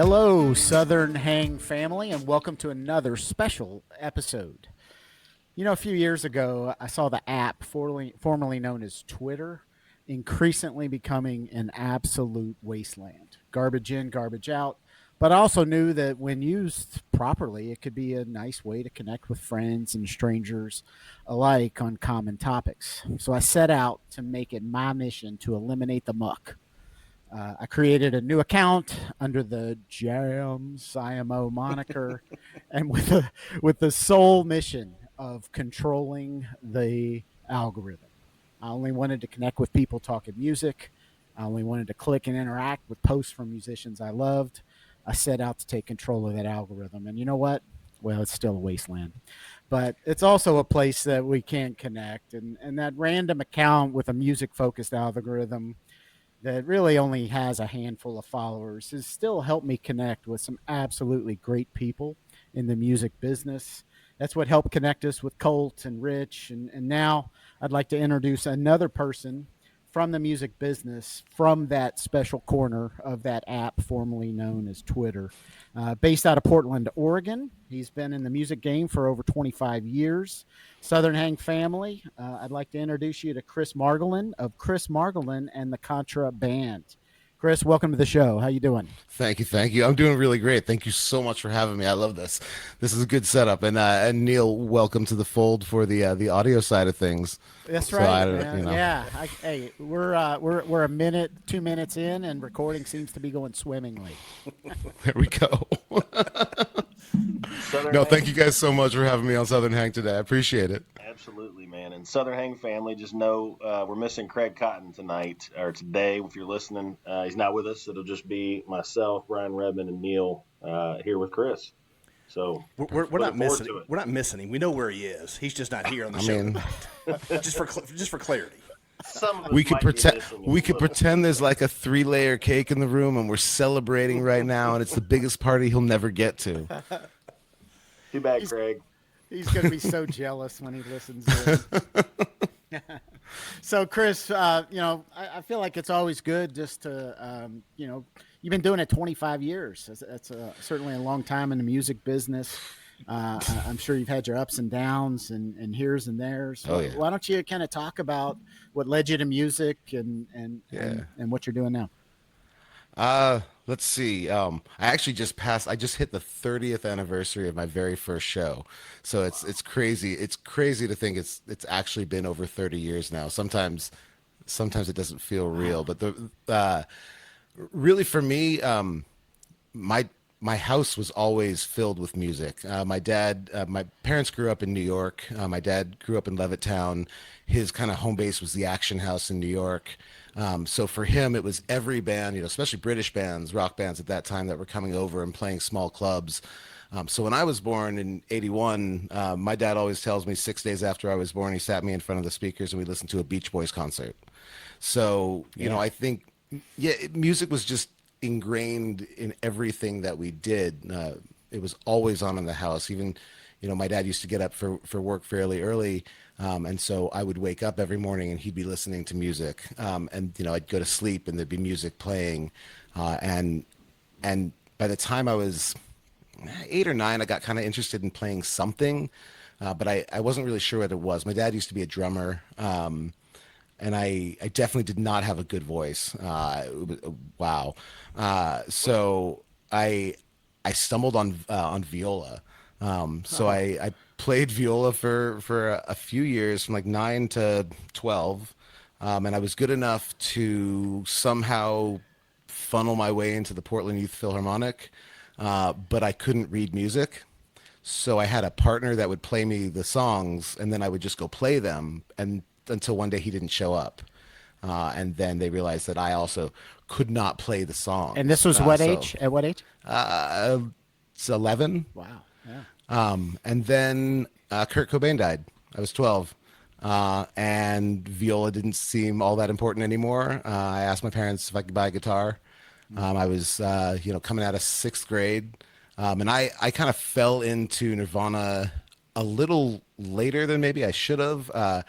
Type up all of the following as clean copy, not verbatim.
Hello, Southern Hang family, and welcome to another special episode. You know, a few years ago, I saw the app formerly known as Twitter increasingly becoming an absolute wasteland. Garbage in, garbage out. But I also knew that when used properly, it could be a nice way to connect with friends and strangers alike on common topics. So I set out to make it my mission to eliminate the muck. I created a new account under the Jams IMO moniker, and with the sole mission of controlling the algorithm. I only wanted to connect with people talking music. I only wanted to click and interact with posts from musicians I loved. I set out to take control of that algorithm, and you know what? Well, it's still a wasteland, but it's also a place that we can connect. And that random account with a music focused algorithm that really only has a handful of followers has still helped me connect with some absolutely great people in the music business. That's what helped connect us with Colt and Rich. And now I'd like to introduce another person from the music business from that special corner of that app formerly known as Twitter. Based out of Portland, Oregon. He's been in the music game for over 25 years. Southern Hang family, I'd like to introduce you to Chris Margolin of Chris Margolin and the Contra Band. Chris, welcome to the show. How you doing? Thank you, thank you. I'm doing really great. Thank you so much for having me. I love this. This is a good setup. And Neil, welcome to the fold for the audio side of things. That's So right, I, man. Yeah. Hey, we're a minute, 2 minutes in, and recording seems to be going swimmingly. there we go. Southern No, Hang, thank you guys so much for having me on Southern Hang today. I appreciate it. absolutely, man. And Southern Hang family, just know we're missing Craig Cotton tonight or today. If you're listening, he's not with us. It'll just be myself, Brian Redmond, and Neil here with Chris. So We're not looking forward missing to him. it. We're not missing him. We know where he is. He's just not here on the I show mean, tonight. just for clarity. Some of us we could might be pretend missing him we a could little. pretend there's like a 3-layer cake in the room and we're celebrating right now and it's the biggest party he'll never get to. Too bad, Craig. He's going to be so jealous when he listens in. So, Chris, I feel like it's always good just to, you've been doing it 25 years. That's certainly a long time in the music business. I'm sure you've had your ups and downs and here's and there's. Oh, yeah. Why don't you kind of talk about what led you to music and what you're doing now? Let's see. I just hit the 30th anniversary of my very first show. So it's crazy. It's crazy to think it's actually been over 30 years now. Sometimes it doesn't feel real, but really for me, my house was always filled with music. My parents grew up in New York. My dad grew up in Levittown. His kind of home base was the Action House in New York. So for him, it was every band, especially British bands, rock bands at that time that were coming over and playing small clubs. So when I was born in '81, my dad always tells me 6 days after I was born, he sat me in front of the speakers and we listened to a Beach Boys concert. So, I think, music was just ingrained in everything that we did. It was always on in the house. Even, my dad used to get up for work fairly early. And so I would wake up every morning and he'd be listening to music. I'd go to sleep and there'd be music playing. And by the time I was 8 or 9, I got kind of interested in playing something. But I wasn't really sure what it was. My dad used to be a drummer. And I definitely did not have a good voice. Wow. So I stumbled on viola. I played viola for a few years from like 9 to 12. And I was good enough to somehow funnel my way into the Portland Youth Philharmonic. But I couldn't read music. So I had a partner that would play me the songs and then I would just go play them and until one day he didn't show up. And then they realized that I also could not play the songs. And this was what age? At what age? It's 11. Wow. Yeah. And then Kurt Cobain died. I was 12. And viola didn't seem all that important anymore. I asked my parents if I could buy a guitar. I was, coming out of 6th grade. And I kind of fell into Nirvana a little later than maybe I should have.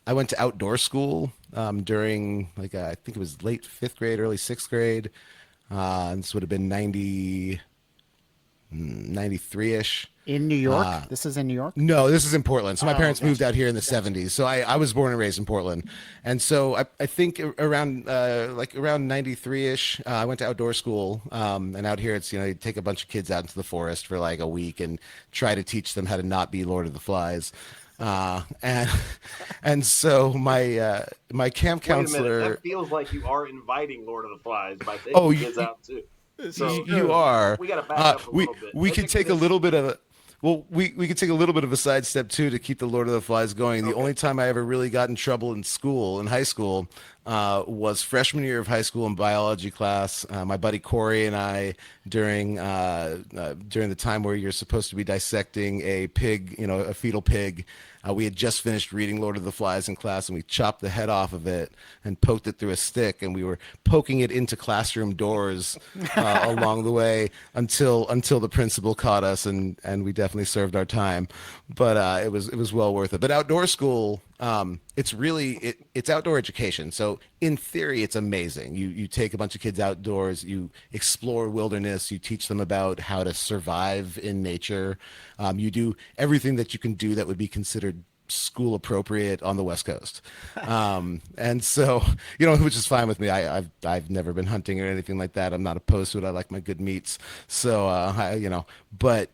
I went to outdoor school during, I think it was late 5th grade, early 6th grade. And this would have been 93-ish. In New York? This is in New York? No, this is in Portland. So my parents gotcha. moved out here in the 70s. So I was born and raised in Portland. And so I think around around 93-ish, I went to outdoor school. And out here it's, you take a bunch of kids out into the forest for like a week and try to teach them how to not be Lord of the Flies. And and so my camp Wait a minute. counselor. That feels like you are inviting Lord of the Flies by taking Oh, kids out too. So you are. we got to back up a We little bit. we could take a Educate us. little bit of a well, we could take a little bit of a sidestep too to keep the Lord of the Flies going. The only time I ever really got in trouble in school, in high school, was freshman year of high school in biology class. My buddy Corey and I, during the time where you're supposed to be dissecting a pig, a fetal pig, we had just finished reading Lord of the Flies in class, and we chopped the head off of it and poked it through a stick, and we were poking it into classroom doors along the way until the principal caught us, and we definitely served our time. But it was well worth it. But outdoor school, it's outdoor education. So in theory, it's amazing. You take a bunch of kids outdoors, you explore wilderness, you teach them about how to survive in nature. You do everything that you can do that would be considered school appropriate on the West Coast. And so, which is fine with me. I've never been hunting or anything like that. I'm not opposed to it. I like my good meats. So, but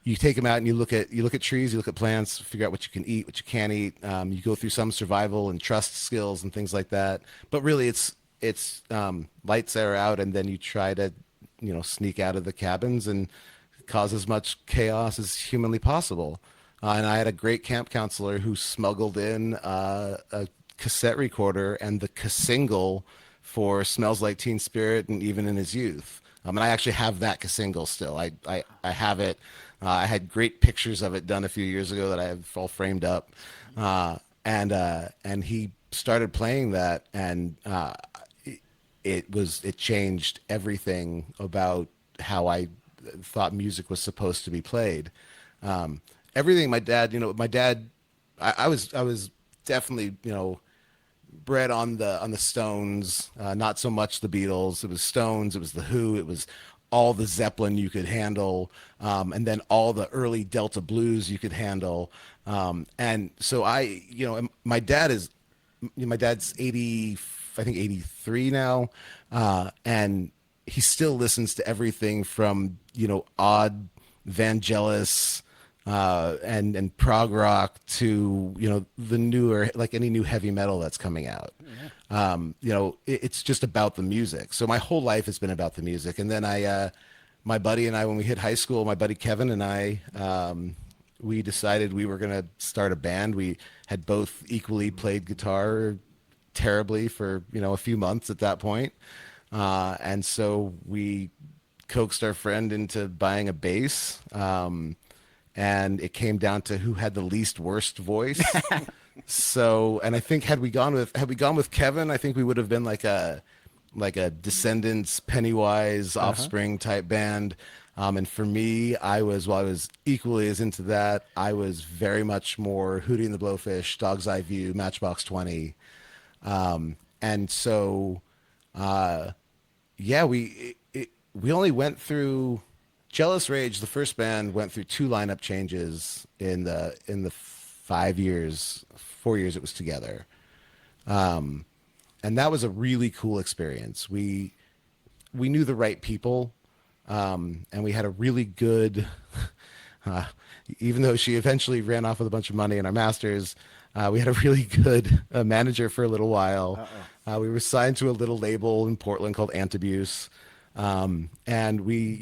you take them out and you look at trees, you look at plants, figure out what you can eat, what you can't eat. You go through some survival and trust skills and things like that. But really, it's lights are out, and then you try to sneak out of the cabins and cause as much chaos as humanly possible. And I had a great camp counselor who smuggled in a cassette recorder and the single for "Smells Like Teen Spirit" and "Even in His Youth." And I actually have that single still. I have it. I had great pictures of it done a few years ago that I have all framed up. And he started playing that, and it changed everything about how I thought music was supposed to be played. Everything my dad, I was definitely, bred on the Stones, not so much the Beatles. It was Stones, it was the Who, it was all the Zeppelin you could handle, and then all the early Delta blues you could handle. And so my dad's 80, I think 83 now, and he still listens to everything from odd Vangelis and prog rock to the newer, like any new heavy metal that's coming out. It's just about the music. So my whole life has been about the music. And then my buddy and I, when we hit high school, my buddy Kevin and I, we decided we were gonna start a band. We had both equally played guitar terribly for a few months at that point. And so we coaxed our friend into buying a bass. And it came down to who had the least worst voice. So, and I think had we gone with Kevin, I think we would have been like a Descendants, Pennywise, Offspring type band. And for me, while I was equally as into that, I was very much more Hootie and the Blowfish, Dog's Eye View, Matchbox 20. And so, we only went through Jealous Rage. The first band went through 2 lineup changes in the 4 years it was together. And that was a really cool experience. We knew the right people, and we had a really good, even though she eventually ran off with a bunch of money in our masters, we had a really good manager for a little while. We were signed to a little label in Portland called Antabuse. And we,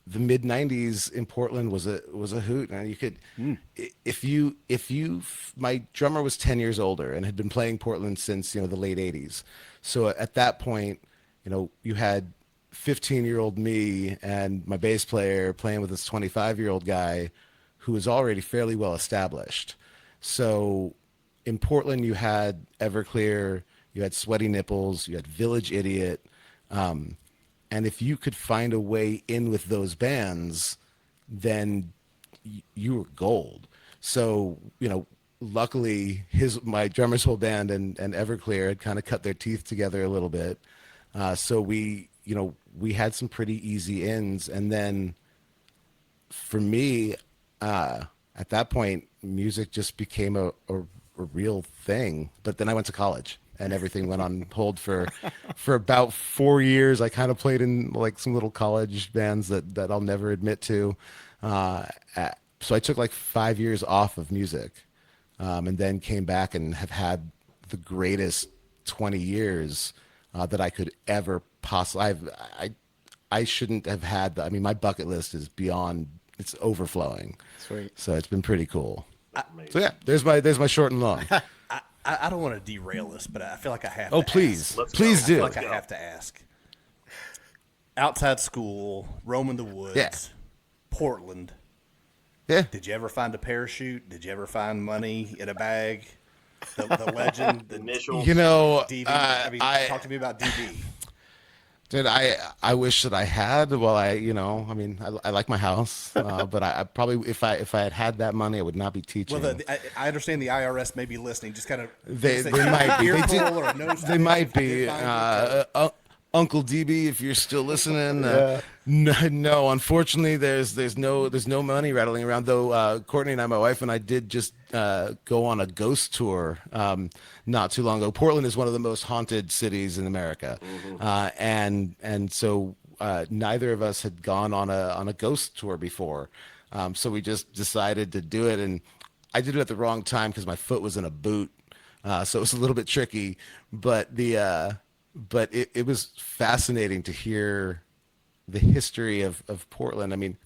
the mid '90s in Portland was a hoot. And you could, my drummer was 10 years older and had been playing Portland since, the late '80s. So at that point, you had 15-year-old me and my bass player playing with this 25-year-old guy who was already fairly well established. So in Portland, you had Everclear, you had Sweaty Nipples, you had Village Idiot. And if you could find a way in with those bands, then you were gold. So, luckily my drummer's whole band and Everclear had kind of cut their teeth together a little bit. So we we had some pretty easy ins, and then for me, at that point, music just became a real thing. But then I went to college, and everything went on hold for about 4 years. I kind of played in like some little college bands that I'll never admit to. So I took like 5 years off of music, and then came back and have had the greatest 20 years that I could ever possibly. I shouldn't have had. I mean, my bucket list is beyond. It's overflowing. Sweet. So it's been pretty cool. So yeah, there's my short and long. I don't want to derail this, but I feel like I have Oh, to please. ask. Please I do. feel like I have to ask. Outside school, roaming the woods, Yeah. Portland. Yeah. Did you ever find a parachute? Did you ever find money in a bag? The legend, the Initial. DB. I Talk to me about DB. dude, I wish that I had. Well, I like my house, but I probably if I had that money, I would not be teaching. Well, I understand the IRS may be listening. Just kind of They might be. They might be. Uncle DB, if you're still listening, no, unfortunately, there's no money rattling around. Though Courtney and I, my wife and I, did just go on a ghost tour not too long ago. Portland is one of the most haunted cities in America, and so neither of us had gone on a ghost tour before, so we just decided to do it, and I did it at the wrong time because my foot was in a boot, so it was a little bit tricky, but but it was fascinating to hear the history of Portland. I mean,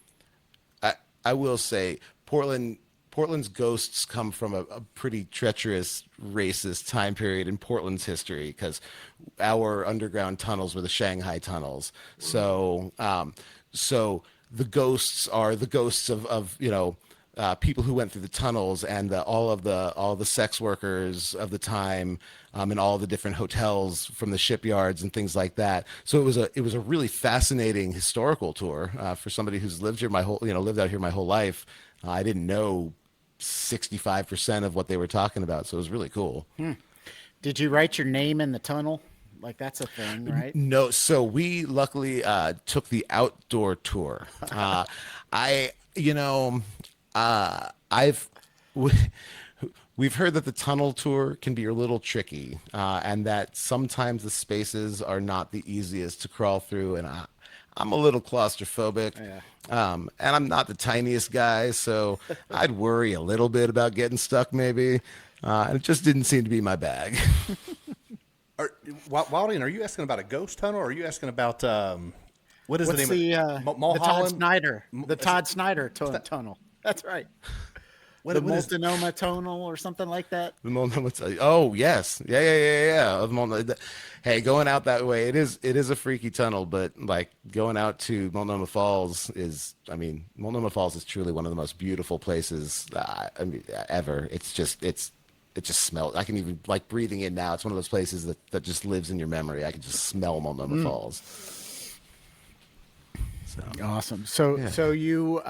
I will say Portland's ghosts come from a pretty treacherous, racist time period in Portland's history because our underground tunnels were the Shanghai tunnels. So so the ghosts are the ghosts of people who went through the tunnels and all the sex workers of the time, and all the different hotels from the shipyards and things like that. So it was a really fascinating historical tour for somebody who's lived out here my whole life. I didn't know 65% of what they were talking about, so it was really cool. Did you write your name in the tunnel? Like that's a thing, right? No, so we luckily took the outdoor tour. I, you know, I've we've heard that the tunnel tour can be a little tricky, and that sometimes the spaces are not the easiest to crawl through, and I'm a little claustrophobic. Yeah. And I'm not the tiniest guy, so I'd worry a little bit about getting stuck maybe. And it just didn't seem to be my bag. Wilding, are you asking about a ghost tunnel, or are you asking about what is What's the name of the Todd Mulholland? Snyder? The Todd Snyder tunnel. That's right. The What is- Multnomah tunnel or something like that. Oh yes, yeah. Hey, going out that way, it is a freaky tunnel, but like going out to Multnomah Falls Multnomah Falls is truly one of the most beautiful places ever. It just smells. I can even like breathing in now. It's one of those places that just lives in your memory. I can just smell Multnomah Falls. So. Awesome. So you,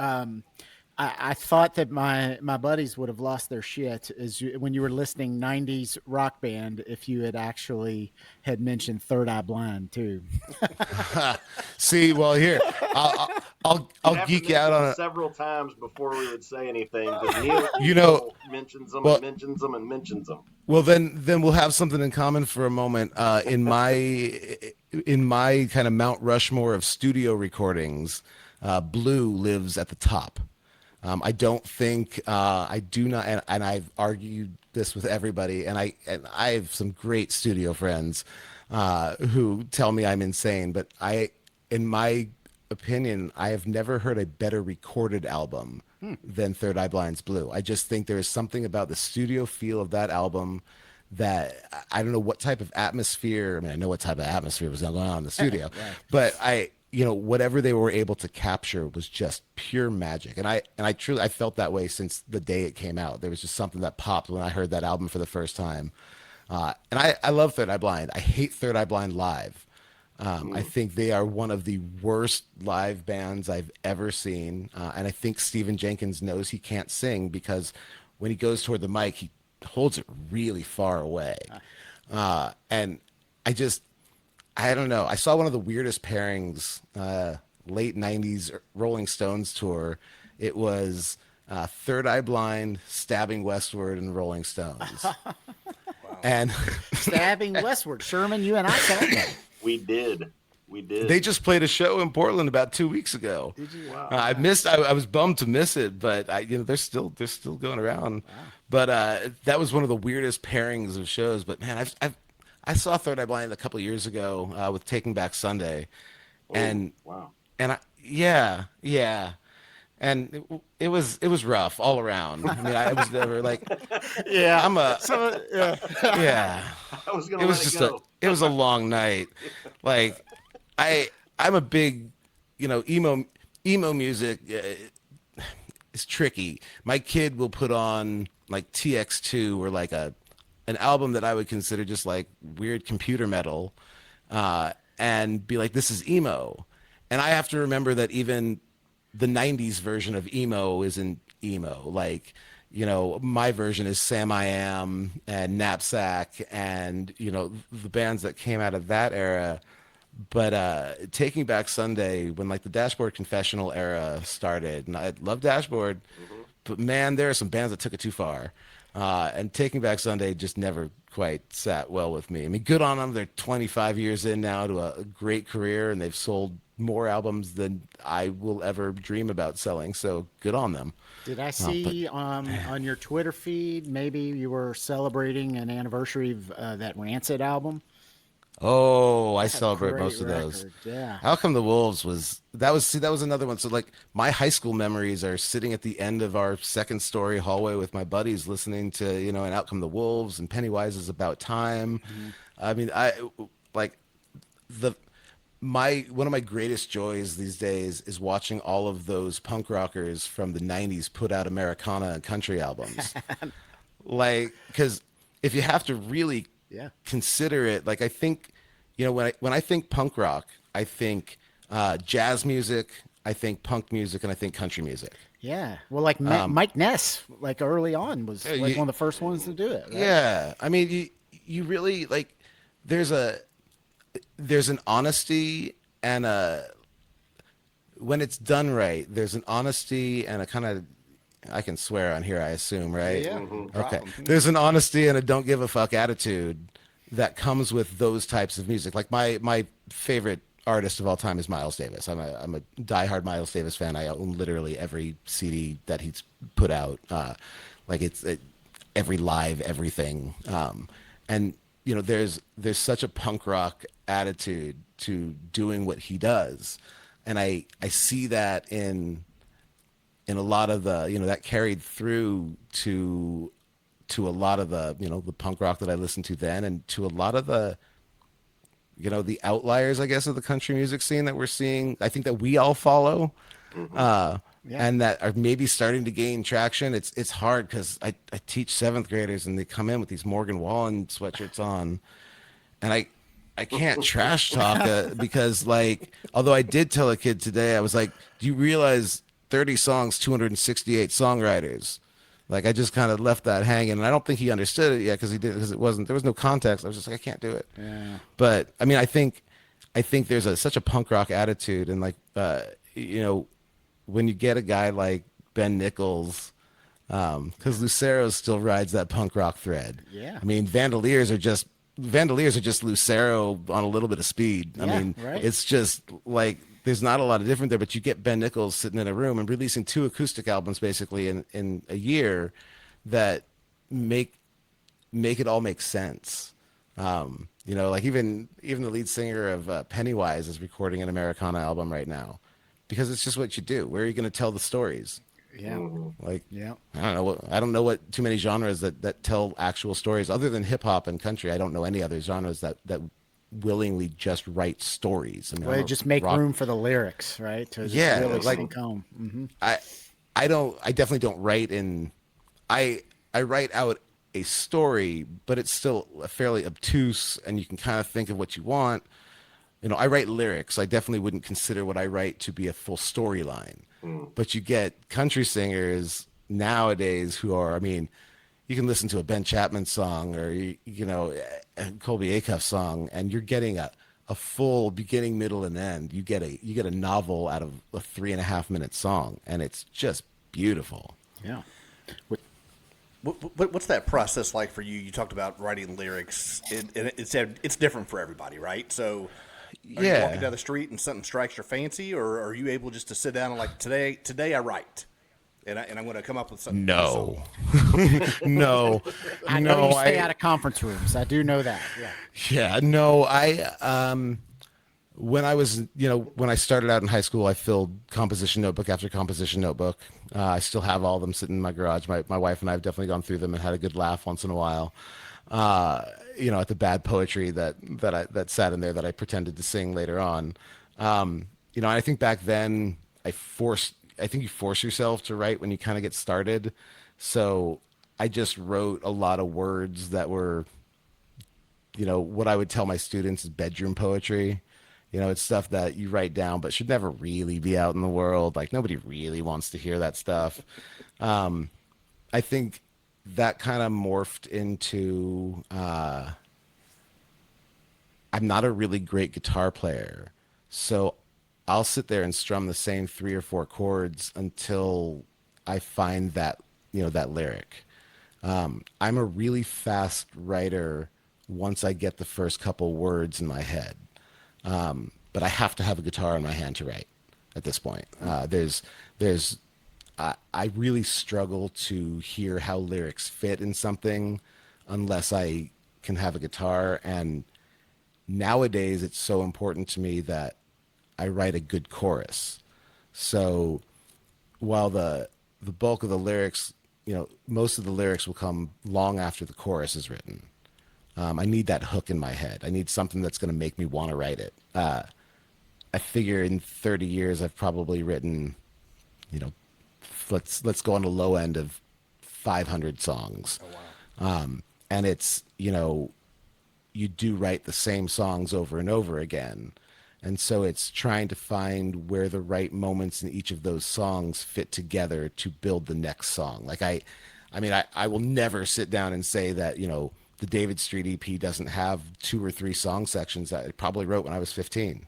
I thought that my buddies would have lost their shit when you were listing '90s rock band if you had actually had mentioned Third Eye Blind too. See, well here I'll geek out on it several times before we would say anything because You mentions them well- and mentions them and mentions them. Well, then we'll have something in common for a moment. In my kind of Mount Rushmore of studio recordings, Blue lives at the top. I don't think I do not, and I've argued this with everybody, and I have some great studio friends who tell me I'm insane, but in my opinion, I have never heard a better recorded album than Third Eye Blind's Blue. I just think there is something about the studio feel of that album that I don't know what type of atmosphere. I mean, I know what type of atmosphere was going on in the studio, but whatever they were able to capture was just pure magic. And I truly felt that way since the day it came out. There was just something that popped when I heard that album for the first time. And I love Third Eye Blind. I hate Third Eye Blind live. I think they are one of the worst live bands I've ever seen. And I think Stephen Jenkins knows he can't sing because when he goes toward the mic, he holds it really far away. And I don't know. I saw one of the weirdest pairings, late '90s Rolling Stones tour. It was Third Eye Blind, Stabbing Westward, and Rolling Stones. Wow. And Stabbing westward. Sherman, you and I saw that. We did. We they did. just played a show in Portland about 2 weeks ago. Did you? Wow. I missed. I was bummed to miss it, but they're still going around. Wow. But that was one of the weirdest pairings of shows. But man, I saw Third Eye Blind a couple years ago with Taking Back Sunday, Oh, and wow. yeah, and it was rough all around. I mean, I was never like Yeah. I'm a Yeah. yeah. I was gonna It was let it just go. it was a long night. Like I'm a big, emo music is tricky. My kid will put on like TX2 or like an album that I would consider just like weird computer metal, and be like, this is emo. And I have to remember that even the 90s version of emo isn't emo. Like, my version is Sam I Am and Knapsack and, the bands that came out of that era. But Taking Back Sunday, when like the Dashboard Confessional era started, and I love Dashboard, but man, there are some bands that took it too far. And Taking Back Sunday just never quite sat well with me. I mean, good on them. They're 25 years in now to a great career, and they've sold more albums than I will ever dream about selling. So good on them. Did I But see on your Twitter feed, maybe you were celebrating an anniversary of that Rancid album? oh, I That's a celebrate great most of those. record. Yeah. How Come the Wolves that was another one. So like my high school memories are sitting at the end of our second story hallway with my buddies listening to, and Out Come the Wolves and Pennywise is About Time. I mean, I like the my one of my greatest joys these days is watching all of those punk rockers from the 90s put out Americana and country albums. Like, because if you have to really Yeah. consider it, like I think, when I think punk rock, I think jazz music, I think punk music, and I think country music. Yeah. Well, like Mike Ness, like early on, was like you- one of the first ones to do it. Right? Yeah, I mean, you really like. There's an honesty and a when it's done right. There's an honesty and a kind of. I can swear on here, I assume, right? Yeah. Mhm. Okay. There's an honesty and a don't give a fuck attitude that comes with those types of music. Like my favorite artist of all time is Miles Davis. I'm a diehard Miles Davis fan. I own literally every CD that he's put out. Like every live everything. And there's such a punk rock attitude to doing what he does. And I see that in a lot of the that carried through to a lot of the punk rock that I listened to then, and to a lot of the outliers, I guess, of the country music scene that we're seeing. I think that we all follow, Yeah. and that are maybe starting to gain traction. It's hard because I teach seventh graders and they come in with these Morgan Wallen sweatshirts on, and I can't trash talk because, like, although I did tell a kid today, I was like, do you realize 30 songs, 268 songwriters? Like, I just kind of left that hanging, and I don't think he understood it yet because there was no context. I was just like, I can't do it. Yeah. But I mean, I think there's such a punk rock attitude, and like, when you get a guy like Ben Nichols, because Lucero still rides that punk rock thread. Yeah. I mean, Vandaliers are just Lucero on a little bit of speed. I Yeah, mean, right. it's just like there's not a lot of different there, but you get Ben Nichols sitting in a room and releasing 2 acoustic albums basically in a year that make it all make sense. Like even the lead singer of Pennywise is recording an Americana album right now because it's just what you do. Where are you going to tell the stories? Yeah. Like, Yeah. I don't know what too many genres that tell actual stories other than hip hop and country. I don't know any other genres that willingly just write stories. I mean, Well, just make rock- room for the lyrics, right? To just Yeah, really like- sink home. I definitely don't write in. I write out a story, but it's still fairly obtuse, and you can kind of think of what you want. I write lyrics. I definitely wouldn't consider what I write to be a full storyline. But you get country singers nowadays who are, I mean, you can listen to a Ben Chapman song or a Colby Acuff song, and you're getting a a full beginning, middle, and end. You get a novel out of a 3.5 minute song, and it's just beautiful. Yeah. What's that process like for you? You talked about writing lyrics, and it's different for everybody, right? So, are you walking Yeah. down the street and something strikes your fancy, or are you able just to sit down and like today I write, and I'm going to come up with a song. No, no, I know you no. stay out of conference rooms. I do know that. Yeah. Yeah, no. When I was, when I started out in high school, I filled composition notebook after composition notebook. I still have all of them sitting in my garage. My wife and I have definitely gone through them and had a good laugh once in a while. Uh, at the bad poetry that sat in there that I pretended to sing later on. I think back then I think you force yourself to write when you kind of get started. So I just wrote a lot of words that were, what I would tell my students is bedroom poetry. It's stuff that you write down but should never really be out in the world. Like nobody really wants to hear that stuff. I think that kind of morphed into I'm not a really great guitar player. So I'll sit there and strum the same 3 or 4 chords until I find that lyric. I'm a really fast writer once I get the first couple words in my head. But I have to have a guitar in my hand to write at this point. I really struggle to hear how lyrics fit in something unless I can have a guitar. And nowadays, it's so important to me that I write a good chorus. So while the bulk of the lyrics, most of the lyrics will come long after the chorus is written. I need that hook in my head. I need something that's going to make me want to write it. I figure in 30 years, I've probably written, you know, let's go on the low end of 500 songs. Oh wow. And it's, you do write the same songs over and over again. And so it's trying to find where the right moments in each of those songs fit together to build the next song. Like I will never sit down and say that, the David Street EP doesn't have 2 or 3 song sections that I probably wrote when I was 15.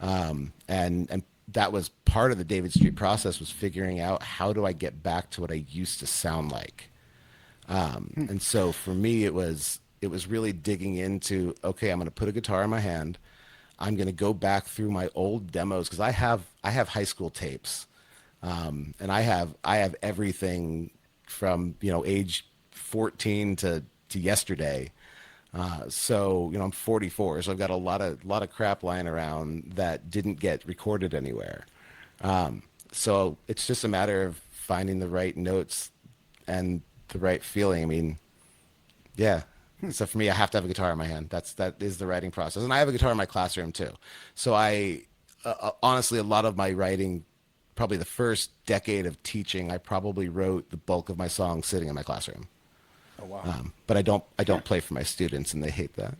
And that was part of the David Street process, was figuring out how do I get back to what I used to sound like. And so for me, it was really digging into, okay, I'm going to put a guitar in my hand. I'm going to go back through my old demos, because I have high school tapes, and I have everything from age 14 to yesterday. So I'm 44, so I've got a lot of crap lying around that didn't get recorded anywhere. So it's just a matter of finding the right notes and the right feeling. I mean, yeah. So for me, I have to have a guitar in my hand. That is the writing process, and I have a guitar in my classroom too. So I honestly, a lot of my writing, probably the first decade of teaching, I probably wrote the bulk of my songs sitting in my classroom. Oh wow. But I don't play for my students, and they hate that.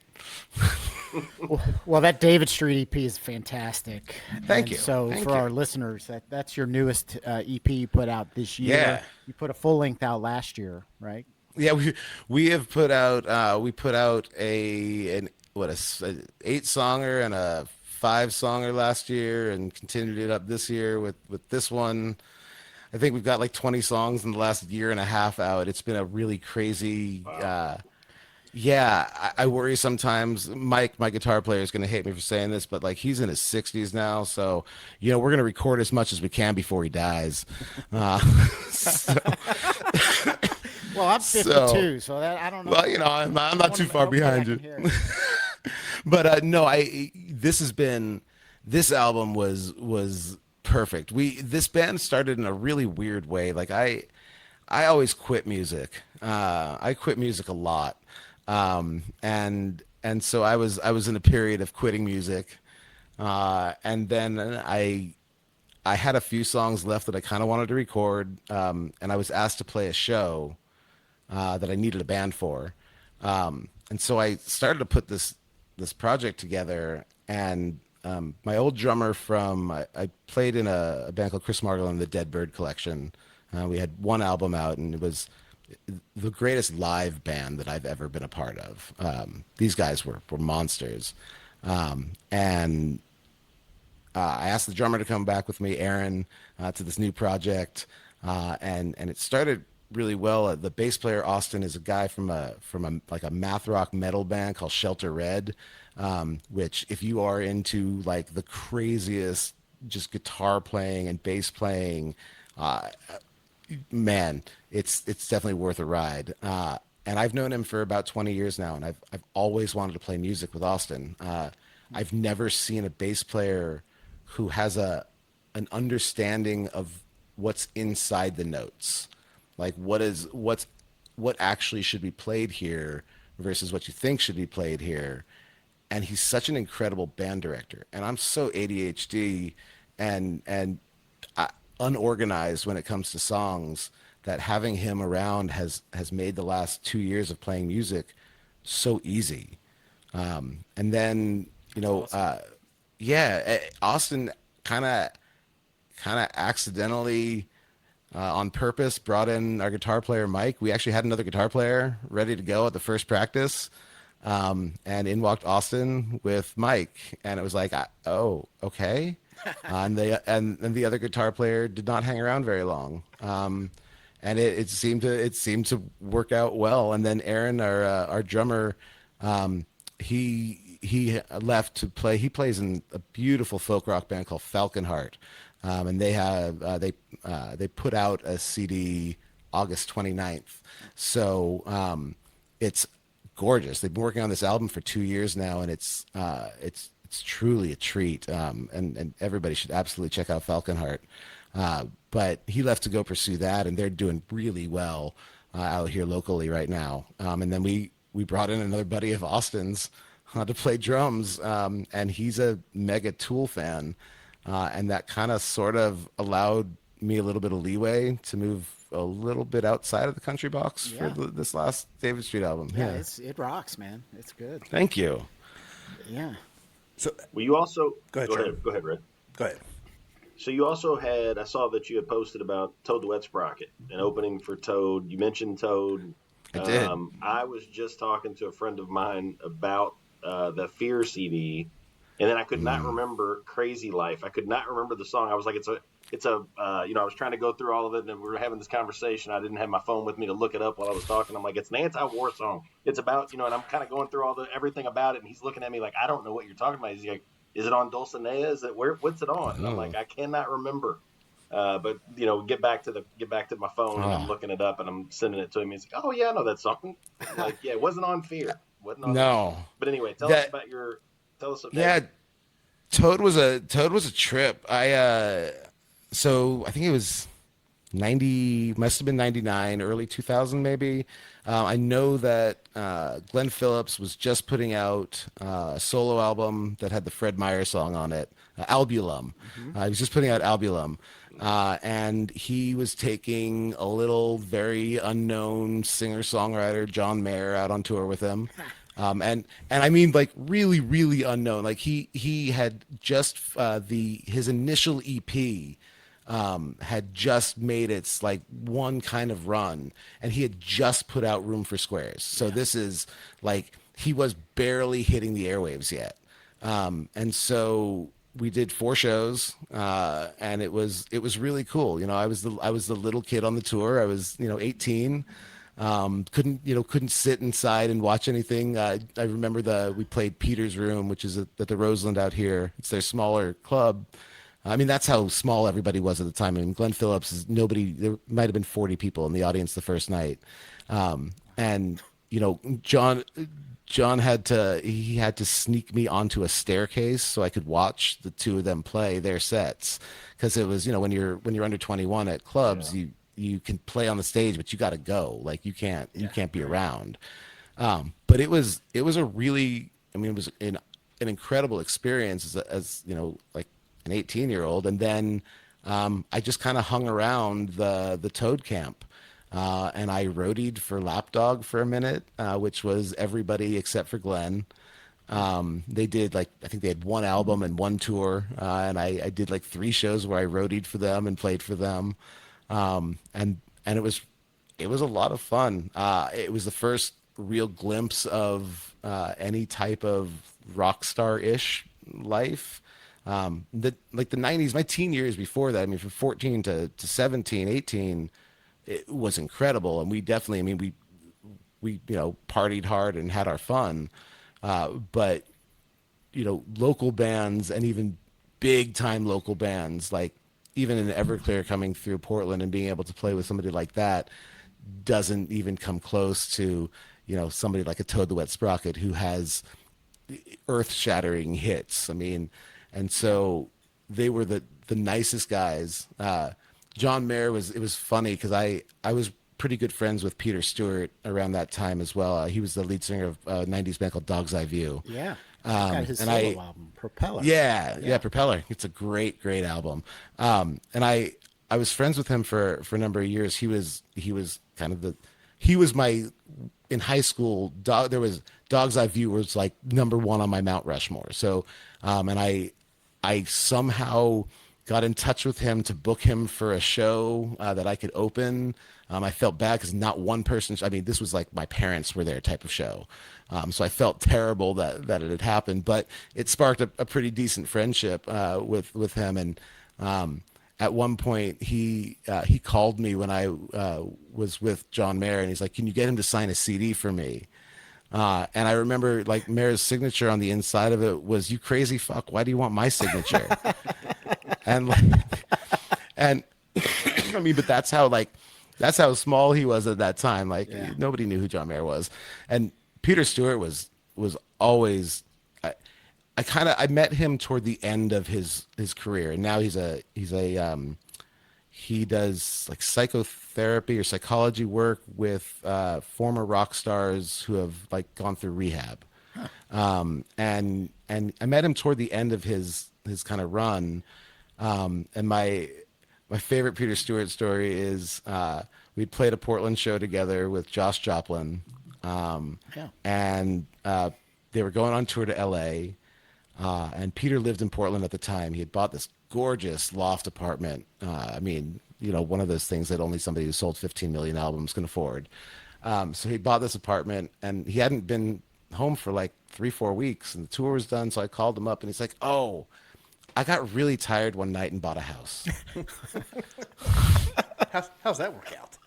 Well, that David Street EP is fantastic. Thank And you. So Thank for you. our listeners, that's your newest EP you put out this year. Yeah. You put a full length out last year, right? Yeah, we have put out we put out a 8-songer and a 5-songer last year, and continued it up this year with this one. I think we've got like 20 songs in the last year and a half out. It's been a really crazy. Yeah, I worry sometimes. Mike, my guitar player, is going to hate me for saying this, but like he's in his 60s now, so we're going to record as much as we can before he dies. So, Well, I'm 52, so that I don't know. well, I'm not too far behind you. But no, this album was perfect. This band started in a really weird way. Like I always quit music. I quit music a lot. And so I was in a period of quitting music. And then I had a few songs left that I kind of wanted to record. And I was asked to play a show that I needed a band for. And so I started to put this project together. And my old drummer I played in a band called Chris Margolin, the Dead Bird Collection. We had one album out, and it was the greatest live band that I've ever been a part of. These guys were monsters. And I asked the drummer to come back with me, Aaron, to this new project, and it started really well. The bass player Austin is a guy from a like a math rock metal band called Shelter Red, which if you are into like the craziest just guitar playing and bass playing, uh, man, it's definitely worth a ride. And I've known him for about 20 years now, and I've always wanted to play music with Austin. I've never seen a bass player who has a an understanding of what's inside the notes, like what actually should be played here versus what you think should be played here. And he's such an incredible band director. And I'm so ADHD and unorganized when it comes to songs that having him around has made the last 2 years of playing music so easy. And then yeah, Austin kind of accidentally on purpose brought in our guitar player Mike. We actually had another guitar player ready to go at the first practice, and in walked Austin with Mike, and it was like, oh, okay. And the other guitar player did not hang around very long, and it seemed to work out well. And then Aaron, our drummer, he left to play. He plays in a beautiful folk rock band called Falconheart, and they put out a CD August 29th. So it's gorgeous. They've been working on this album for 2 years now, and it's truly a treat. And everybody should absolutely check out Falconheart. But he left to go pursue that, and they're doing really well out here locally right now. And then we brought in another buddy of Austin's to play drums, and he's a mega Tool fan, and that kind of sort of allowed me a little bit of leeway to move a little bit outside of the country box for Yeah. this last David Street album. Yeah, Yeah, it rocks, man. It's good. thank you. Yeah. So Well, you also go ahead, Trevor. Go ahead, Red. Go ahead. So you also had I saw that you had posted about Toad the Wet Sprocket, an opening for Toad. You mentioned Toad. I did. I was just talking to a friend of mine about the Fear CD, and then I could not remember Crazy Life. I could not remember the song. I was like, I was trying to go through all of it, and we were having this conversation. I didn't have my phone with me to look it up while I was talking. I'm like, it's an anti-war song. It's about, and I'm kind of going through everything about it, and he's looking at me like, I don't know what you're talking about. He's like, is it on Dulcinea? Is it what's it on? And I'm like, I cannot remember. But get back to my phone, and I'm looking it up, and I'm sending it to him. He's like, oh yeah, I know that song. I'm like, yeah, it wasn't on Fear. Wasn't on No. But anyway, That- tell us about Yeah, Toad was a trip. So I think it was 90, must have been 99, early 2000 maybe. I know that Glenn Phillips was just putting out a solo album that had the Fred Meyer song on it, Albulum. He was just putting out Albulum. And he was taking a little very unknown singer-songwriter, John Mayer, out on tour with him. And I mean like really, really unknown. Like he had just his initial EP had just made its like one kind of run, and he had just put out Room for Squares. So this is like he was barely hitting the airwaves yet. And so we did 4 shows, and it was really cool. I was the little kid on the tour. I was 18. Couldn't sit inside and watch anything. I remember we played Peter's Room, which is at the Roseland out here. It's their smaller club. I mean, that's how small everybody was at the time. I mean, Glenn Phillips is nobody. There might have been 40 people in the audience the first night, and John had to sneak me onto a staircase so I could watch the two of them play their sets, because it was when you're under 21 at clubs, you can play on the stage, but you got to go. Like you can't be around. But it was a really, I mean, it was an incredible experience as like an 18-year-old. And then I just kind of hung around the Toad camp, and I roadied for Lapdog for a minute, which was everybody except for Glenn. They did I think they had one album and one tour, and I did like 3 shows where I roadied for them and played for them. And it was a lot of fun. It was the first real glimpse of any type of rock star-ish life. Like the 90s, my teen years before that, I mean, from 14 to 17, 18, it was incredible. And we definitely, I mean, we, partied hard and had our fun. But, local bands and even big time local bands, like even in Everclear coming through Portland and being able to play with somebody like that doesn't even come close to, somebody like a Toad the Wet Sprocket who has earth-shattering hits. I mean, and so they were the nicest guys. John Mayer it was funny because I was pretty good friends with Peter Stewart around that time as well. He was the lead singer of a 90s band called Dog's Eye View. Yeah. He's got his and solo album, Propeller. Yeah, Propeller. It's a great album. And I was friends with him for a number of years. He was kind of he was my, in high school, there was Dog's Eye View was like number one on my Mount Rushmore. So, and I somehow got in touch with him to book him for a show that I could open. I felt bad because not one person, I mean, this was like my parents were there type of show. So I felt terrible that it had happened, but it sparked a pretty decent friendship with him. And at one point, he called me when I was with John Mayer, and he's like, "Can you get him to sign a CD for me?" And I remember like Mayer's signature on the inside of it was, "You crazy fuck, why do you want my signature?" and like, and I mean, but that's how small he was at that time. Like nobody knew who John Mayer was, and Peter Stewart was always. I met him toward the end of his career, and now he does like psychotherapy or psychology work with former rock stars who have like gone through rehab. And I met him toward the end of his kind of run. And my favorite Peter Stewart story is we played a Portland show together with Josh Joplin. And they were going on tour to LA. And Peter lived in Portland at the time. He had bought this gorgeous loft apartment. I mean, one of those things that only somebody who sold 15 million albums can afford. So he bought this apartment, and he hadn't been home for like 3-4 weeks, and the tour was done. So I called him up, and he's like, "Oh, I got really tired one night and bought a house." How's that work out?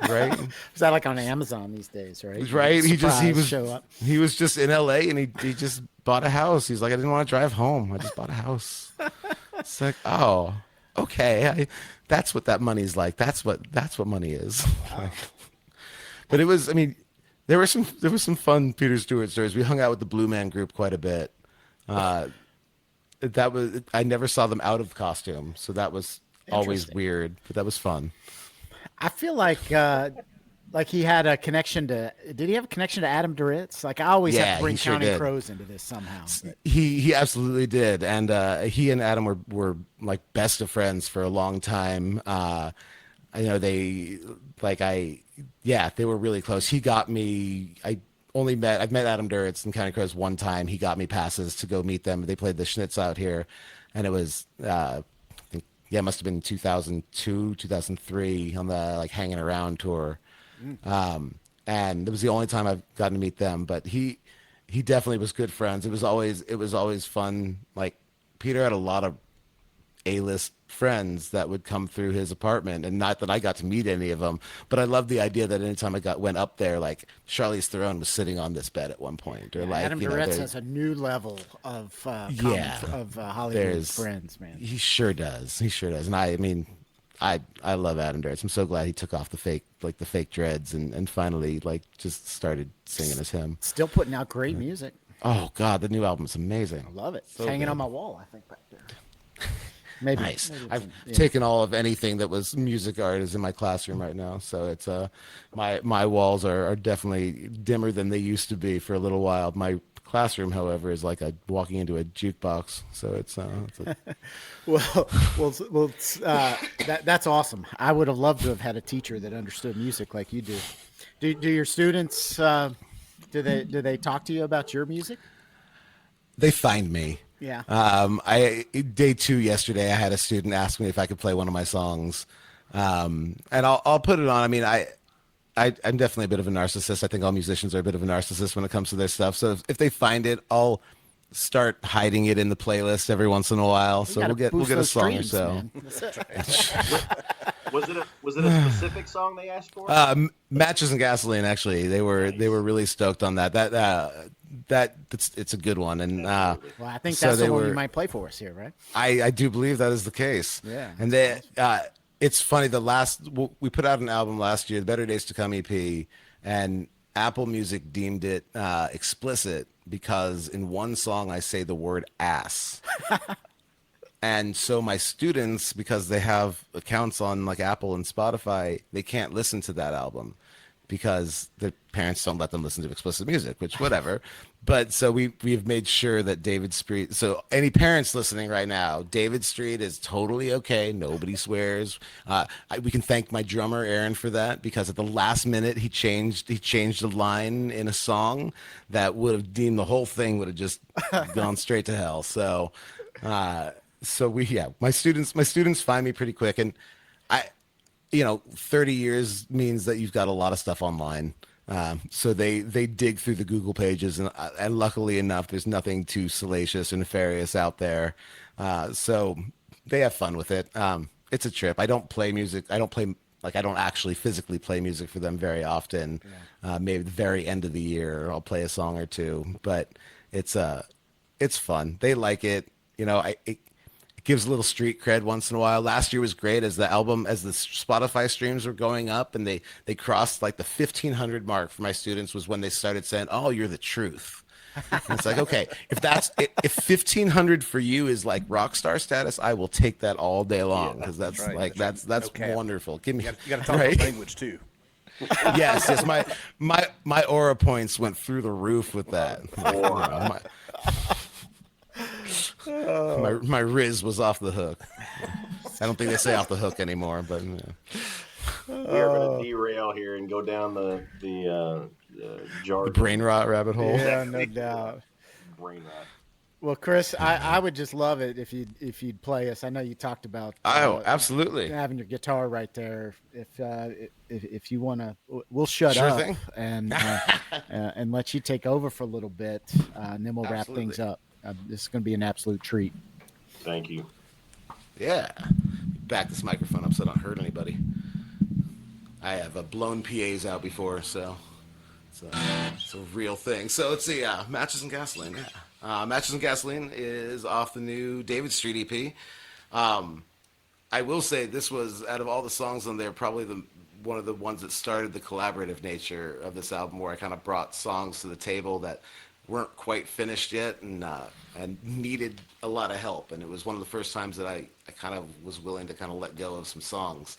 Right? Is that like on Amazon these days, right? Right. Surprise, he was just in LA, and he just bought a house. He's like, "I didn't want to drive home. I just bought a house." It's like, oh, okay. That's what that money's like. That's what money is. Wow. But it was, I mean, there was some fun Peter Stewart stories. We hung out with the Blue Man Group quite a bit. I never saw them out of costume, so that was always weird, but that was fun. I feel like he had a connection to. Did he have a connection to Adam Duritz? Like I always have to bring Counting Crows into this somehow. He absolutely did, and he and Adam were like best of friends for a long time. They were really close. He got me. I've met Adam Duritz and Counting Crows one time. He got me passes to go meet them. They played the Schnitz out here, and it was. It must have been 2002, 2003 on the like Hanging Around tour. And it was the only time I've gotten to meet them, but he definitely was good friends. It was always fun. Like Peter had a lot of A-list friends that would come through his apartment, and not that I got to meet any of them, but I loved the idea that anytime went up there, like Charlize Theron was sitting on this bed at one point, or like Adam Duritz has a new level of Hollywood friends, man. He sure does, and I mean, I love Adam Duritz. I'm so glad he took off the fake dreads and finally like just started singing as him. Still putting out great music. Oh God, the new album is amazing. I love it. It's hanging on my wall, I think, back there. Maybe. Nice. I've taken all of anything that was music art is in my classroom right now. So it's my walls are definitely dimmer than they used to be for a little while. My classroom, however, is like walking into a jukebox. So that's awesome. I would have loved to have had a teacher that understood music like you do. Do your students do they talk to you about your music? They find me. Yeah. Day 2 yesterday, I had a student ask me if I could play one of my songs, and I'll put it on. I mean, I'm definitely a bit of a narcissist. I think all musicians are a bit of a narcissist when it comes to their stuff. So if they find it, I'll start hiding it in the playlist every once in a while. So gotta we'll boost get a those song or streams, so. man. That's it. Was it a specific song they asked for? Matches and Gasoline. Actually, they were really stoked on that. It's a good one, and Absolutely. Well, I think So that's they the one you were- might play for us here, right? I do believe that is the case. Yeah, and they it's funny. We put out an album last year, the Better Days to Come EP, and Apple Music deemed it explicit because in one song I say the word ass. And so my students, because they have accounts on like Apple and Spotify, they can't listen to that album because their parents don't let them listen to explicit music, which whatever. But so we've made sure that David Street. So any parents listening right now, David Street is totally okay. Nobody swears. We can thank my drummer Aaron for that because at the last minute he changed a line in a song that would have deemed the whole thing would have just gone straight to hell. So. My students find me pretty quick, and 30 years means that you've got a lot of stuff online. So they dig through the Google pages, and luckily enough, there's nothing too salacious or nefarious out there. So they have fun with it. It's a trip. I don't play music. I don't actually physically play music for them very often. Maybe the very end of the year, I'll play a song or two, but it's fun. They like it. It gives a little street cred once in a while. Last year was great as the Spotify streams were going up and they crossed like the 1,500 mark for my students was when they started saying, "Oh, you're the truth." And it's like, okay, if 1,500 for you is like rock star status, I will take that all day long because that's right. that's Okay. wonderful. Give me, You got to talk right? about language too. Yes. My aura points went through the roof with that. My Riz was off the hook. I don't think they say off the hook anymore, but yeah. We're going to derail here and go down the jargon. Brain rot rabbit hole. Yeah, no doubt. Brain rot. Well, Chris, I would just love it if you'd play us. I know you talked about Absolutely. having your guitar right there. If you want to, we'll shut Sure up thing. and let you take over for a little bit, and then we'll wrap things up. This is going to be an absolute treat. Thank you. Yeah. Back this microphone up so I don't hurt anybody. I have blown PAs out before, so it's a real thing. So let's see. Matches and Gasoline. Yeah. Matches and Gasoline is off the new David Street EP. I will say this was, out of all the songs on there, probably one of the ones that started the collaborative nature of this album, where I kind of brought songs to the table that weren't quite finished yet and needed a lot of help. And it was one of the first times that I kind of was willing to kind of let go of some songs.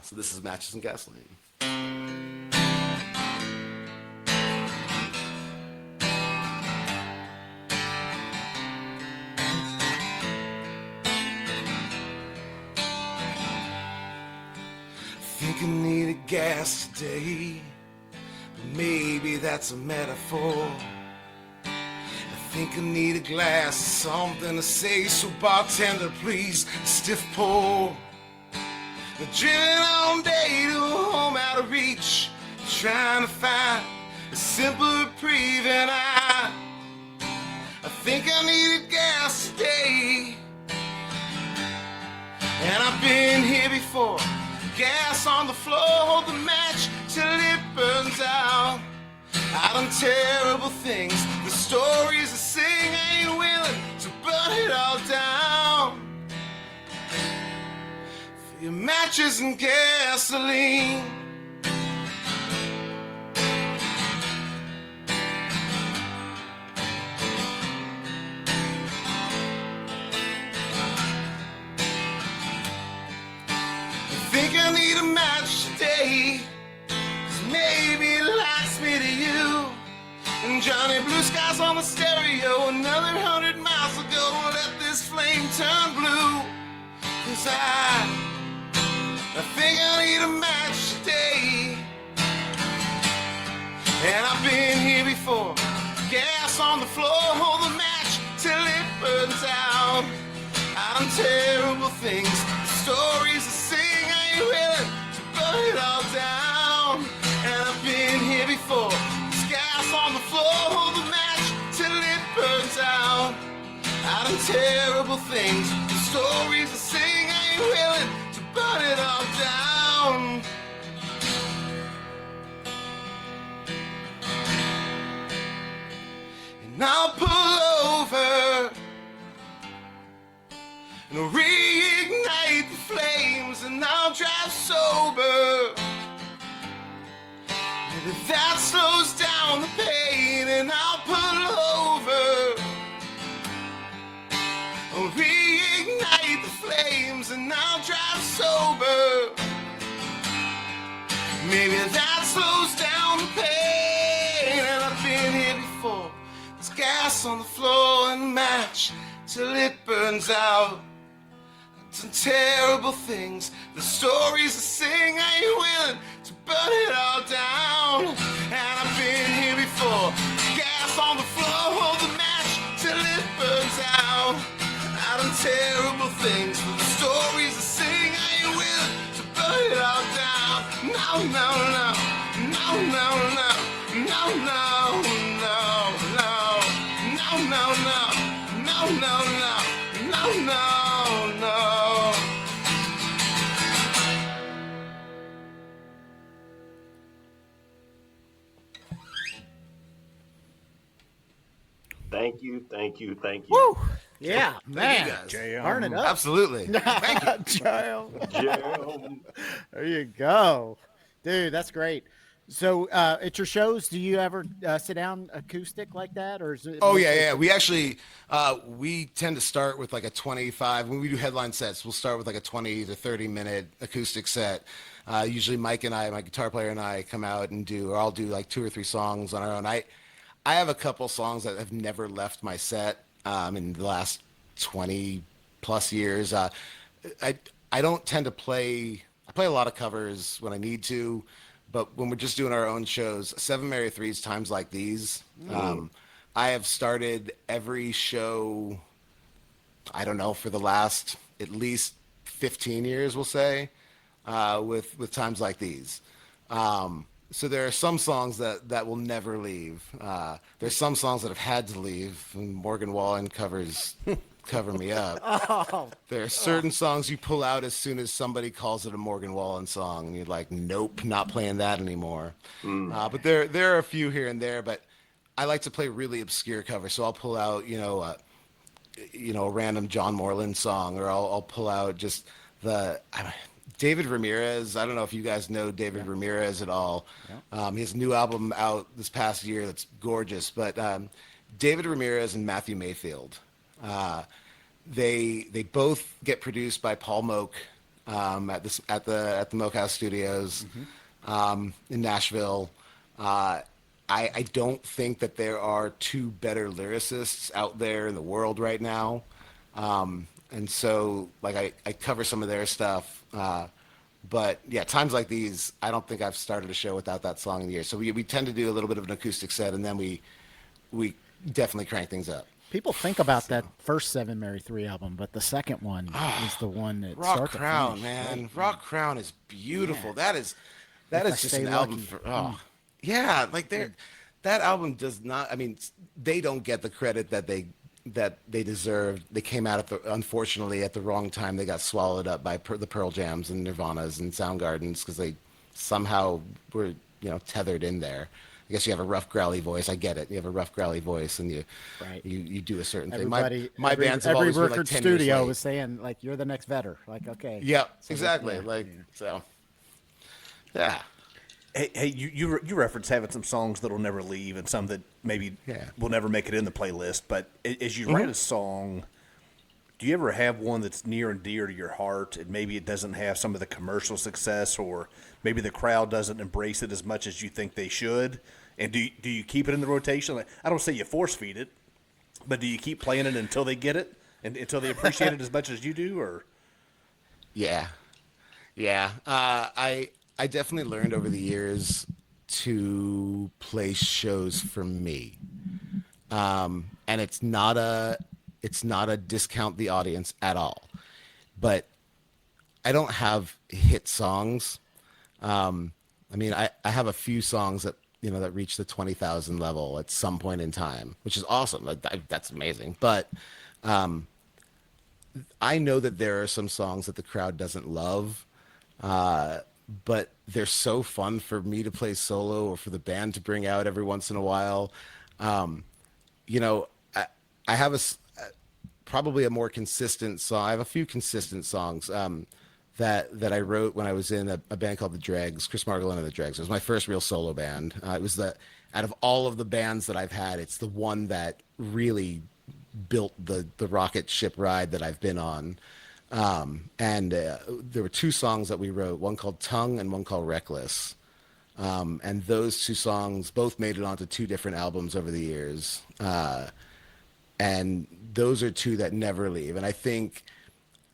So this is Matches and Gasoline. Think I needed gas today, but maybe that's a metaphor. I think I need a glass of something to say, so bartender, please, stiff pour. Driven all day to a home out of reach, trying to find a simple reprieve, and I think I needed gas today. And I've been here before, gas on the floor, hold the match till it burns out. I done terrible things, the stories I sing, I ain't willing to burn it all down. For your matches and gasoline. I think I need a match today, 'cause maybe it likes me to you. And Johnny Blue Skies on the stereo, another 100 miles ago, let this flame turn blue. 'Cause I think I need a match today. And I've been here before, gas on the floor, hold the match till it burns out. I done terrible things, the stories I sing, I ain't willing to burn it all down. And I've been here before, there's gas on the floor, hold the match till it burns out. terrible things, the stories I sing, I ain't willing to burn it all down. And I'll pull over and reignite the flames, and I'll drive sober. And if that slows down the pain, and I'll pull over, I'll reignite the flames, and I'll drive sober. Maybe that slows down the pain, and I've been here before. There's gas on the floor and a match till it burns out. Some terrible things, the stories I sing, I ain't willing to burn it all down. And I've been here before, gas on the floor, hold the match till it burns out. I done terrible things, but the stories I sing, I ain't willing to burn it all down. No, no, no, no, no, no, no, no, no, no, no, no, no, no, no, no, no. Thank you, thank you, thank you. Woo! Yeah, man. Guys. Burn it up. Absolutely. Thank you. Jam. There you go. Dude, that's great. So at your shows, do you ever sit down acoustic like that? Or is it Oh yeah. We actually we tend to start with like a 25. When we do headline sets, we'll start with like a 20 to 30-minute acoustic set. Usually Mike and I, my guitar player and I, come out and I'll do like 2 or 3 songs on our own. I have a couple songs that have never left my set in the last 20 plus years. I don't tend to play. I play a lot of covers when I need to, but when we're just doing our own shows, 7 Mary 3's Times Like These. I have started every show, I don't know, for the last at least 15 years, we'll say, with Times Like These. So there are some songs that will never leave. There's some songs that have had to leave. And Morgan Wallen covers cover me up. Oh, There are certain songs you pull out as soon as somebody calls it a Morgan Wallen song, and you're like, nope, not playing that anymore. But there are a few here and there. But I like to play really obscure covers, so I'll pull out a random John Moreland song, or I'll pull out just David Ramirez. I don't know if you guys know David Ramirez at all. Yeah. His new album out this past year that's gorgeous. But David Ramirez and Matthew Mayfield, they both get produced by Paul Moak at the Moak House Studios in Nashville. I don't think that there are 2 better lyricists out there in the world right now. And so, like, I cover some of their stuff. But yeah, Times Like These, I don't think I've started a show without that song in the year. So we tend to do a little bit of an acoustic set, and then we definitely crank things up. people think about that first 7 Mary 3 album, but the second one is the one that Rock start to Crown, finish, man. right? Rock Crown is beautiful. Yeah. That is If I just Stay an album Lucky. for yeah, like that album does not, I mean, they don't get the credit that they deserve. They came out unfortunately at the wrong time. They got swallowed up by the Pearl Jams and Nirvanas and Soundgardens because they somehow were, tethered in there. I guess you have a rough, growly voice. I get it. You have a rough, growly voice, and you do a certain thing. My bands have every always been record like 10 years studio late. was saying like, "You're the next Vedder." Like, okay, Yeah, So exactly. yeah. So. Yeah. Hey, you reference having some songs that'll never leave and some that maybe will never make it in the playlist. But as you write a song, do you ever have one that's near and dear to your heart, and maybe it doesn't have some of the commercial success, or maybe the crowd doesn't embrace it as much as you think they should? And do you keep it in the rotation? Like, I don't say you force feed it, but do you keep playing it until they get it and until they appreciate it as much as you do? Or Yeah. I definitely learned over the years to play shows for me, and it's not a discount the audience at all, but I don't have hit songs. I mean, I have a few songs that that reach the 20,000 level at some point in time, which is awesome. That's amazing. But I know that there are some songs that the crowd doesn't love, uh, but they're so fun for me to play solo or for the band to bring out every once in a while. Um, you know, I have probably a more consistent song. I have a few consistent songs that I wrote when I was in a band called the Dregs, Chris Margolin and the Dregs. It was my first real solo band. It was the out of all of the bands that I've had, it's the one that really built the rocket ship ride that I've been on. And there were two songs that we wrote, one called Tongue and one called Reckless. And those two songs both made it onto two different albums over the years. And those are two that never leave. And I think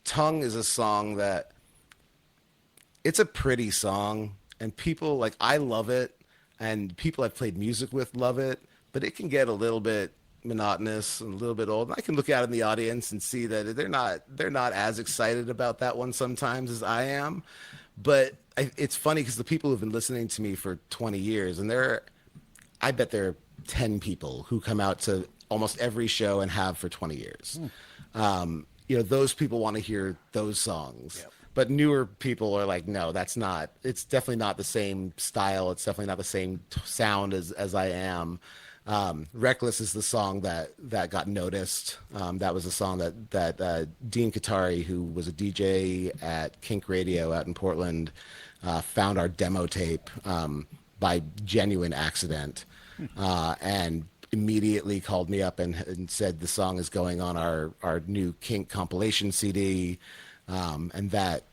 Tongue is a song that it's a pretty song, and people like I love it, and people I've played music with love it, but it can get a little bit monotonous and a little bit old. And I can look out in the audience and see that they're not as excited about that one sometimes as I am. But it's funny because the people who've been listening to me for 20 years, and I bet there are 10 people who come out to almost every show and have for 20 years. Those people want to hear those songs. Yep. But newer people are like, no, it's definitely not the same style. It's definitely not the same sound as I am. Reckless is the song that got noticed. That was a song that Dean Katari, who was a DJ at Kink Radio out in Portland, found our demo tape by genuine accident, and immediately called me up and said the song is going on our new Kink compilation CD, and that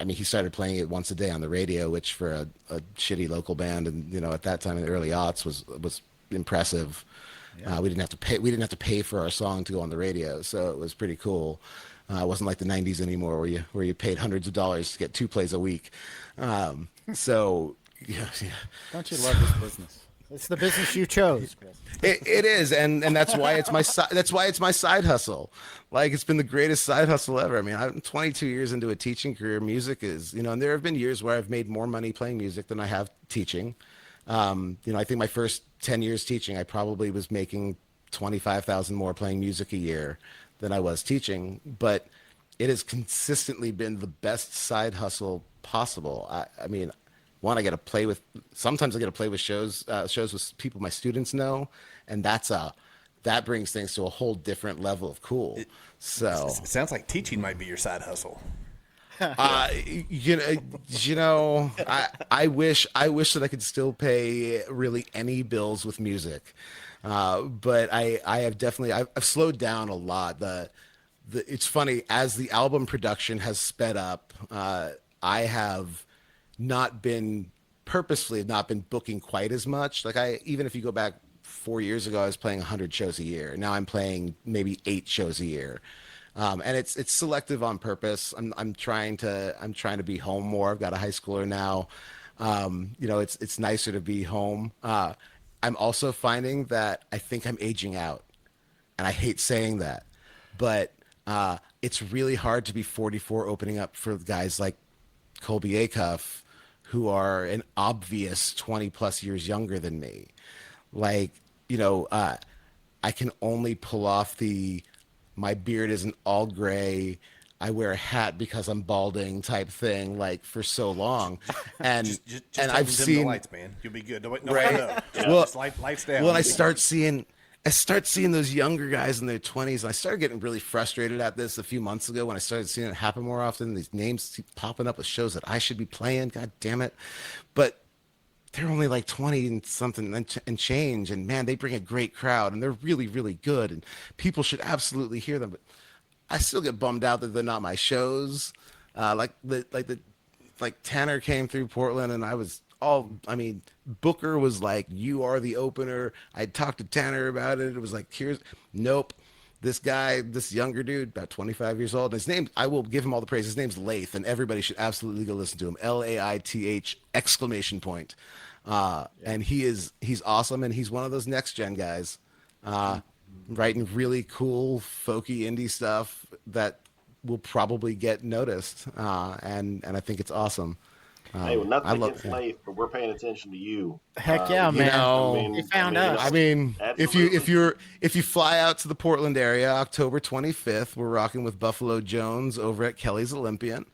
I mean, he started playing it once a day on the radio, which for a shitty local band, and at that time in the early aughts was impressive. Yeah. We didn't have to pay for our song to go on the radio, so it was pretty cool. It wasn't like the '90s anymore, where you paid hundreds of dollars to get 2 plays a week. So yeah. Don't you love this business? It's the business you chose, Chris. It is, and that's why it's my side hustle. Like, it's been the greatest side hustle ever. I mean, I'm 22 years into a teaching career. Music is, and there have been years where I've made more money playing music than I have teaching. I think my first 10 years teaching, I probably was making 25,000 more playing music a year than I was teaching. But it has consistently been the best side hustle possible. I mean, one, sometimes I get to play with shows with people my students know, and that brings things to a whole different level of cool. It sounds like teaching might be your side hustle. I wish that I could still pay really any bills with music, but I've slowed down a lot. It's funny, as the album production has sped up, I have purposefully not been booking quite as much. Like, even if you go back 4 years ago, I was playing 100 shows a year. Now I'm playing maybe 8 shows a year. And it's selective on purpose. I'm trying to be home more. I've got a high schooler now. It's nicer to be home. I'm also finding that I think I'm aging out, and I hate saying that, but it's really hard to be 44 opening up for guys like Colby Acuff, who are an obvious 20 plus years younger than me. Like, I can only pull off my beard isn't all gray, I wear a hat because I'm balding type thing, like, for so long. And just and I've I've seen seen the lights, man. You'll be good. Nobody right. know. Well, Just lights down. well, I start seeing those younger guys in their 20s, and I started getting really frustrated at this a few months ago when I started seeing it happen more often. These names keep popping up with shows that I should be playing. God damn it! But they're only like 20 and something and change, and man, they bring a great crowd, and they're really, really good, and people should absolutely hear them. But I still get bummed out that they're not my shows. Like Tanner came through Portland, and Booker was like, "You are the opener." I talked to Tanner about it. It was like, nope. This guy, this younger dude, about 25 years old. His name, I will give him all the praise. His name's Laith, and everybody should absolutely go listen to him. Laith exclamation point. And he's awesome, and he's one of those next gen guys, writing really cool, folky indie stuff that will probably get noticed. And I think it's awesome. Hey, well, nothing I love, against Leif, but we're paying attention to you. Heck yeah, you man. know, He found us. I mean, absolutely. if you fly out to the Portland area, October 25th, we're rocking with Buffalo Jones over at Kelly's Olympian.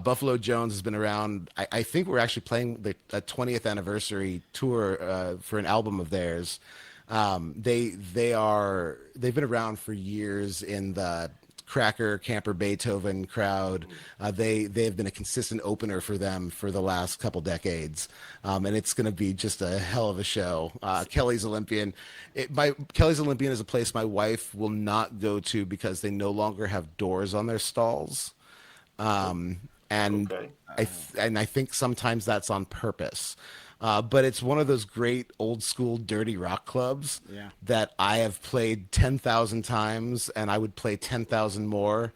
Buffalo Jones has been around. I think we're actually playing the 20th anniversary tour for an album of theirs. They've been around for years in the Cracker Camper Beethoven crowd. They have been a consistent opener for them for the last couple decades, and it's going to be just a hell of a show. Kelly's Olympian, Kelly's Olympian is a place my wife will not go to because they no longer have doors on their stalls, and Okay. I think sometimes that's on purpose. But it's one of those great old school dirty rock clubs Yeah. that I have played 10,000 times, and I would play 10,000 more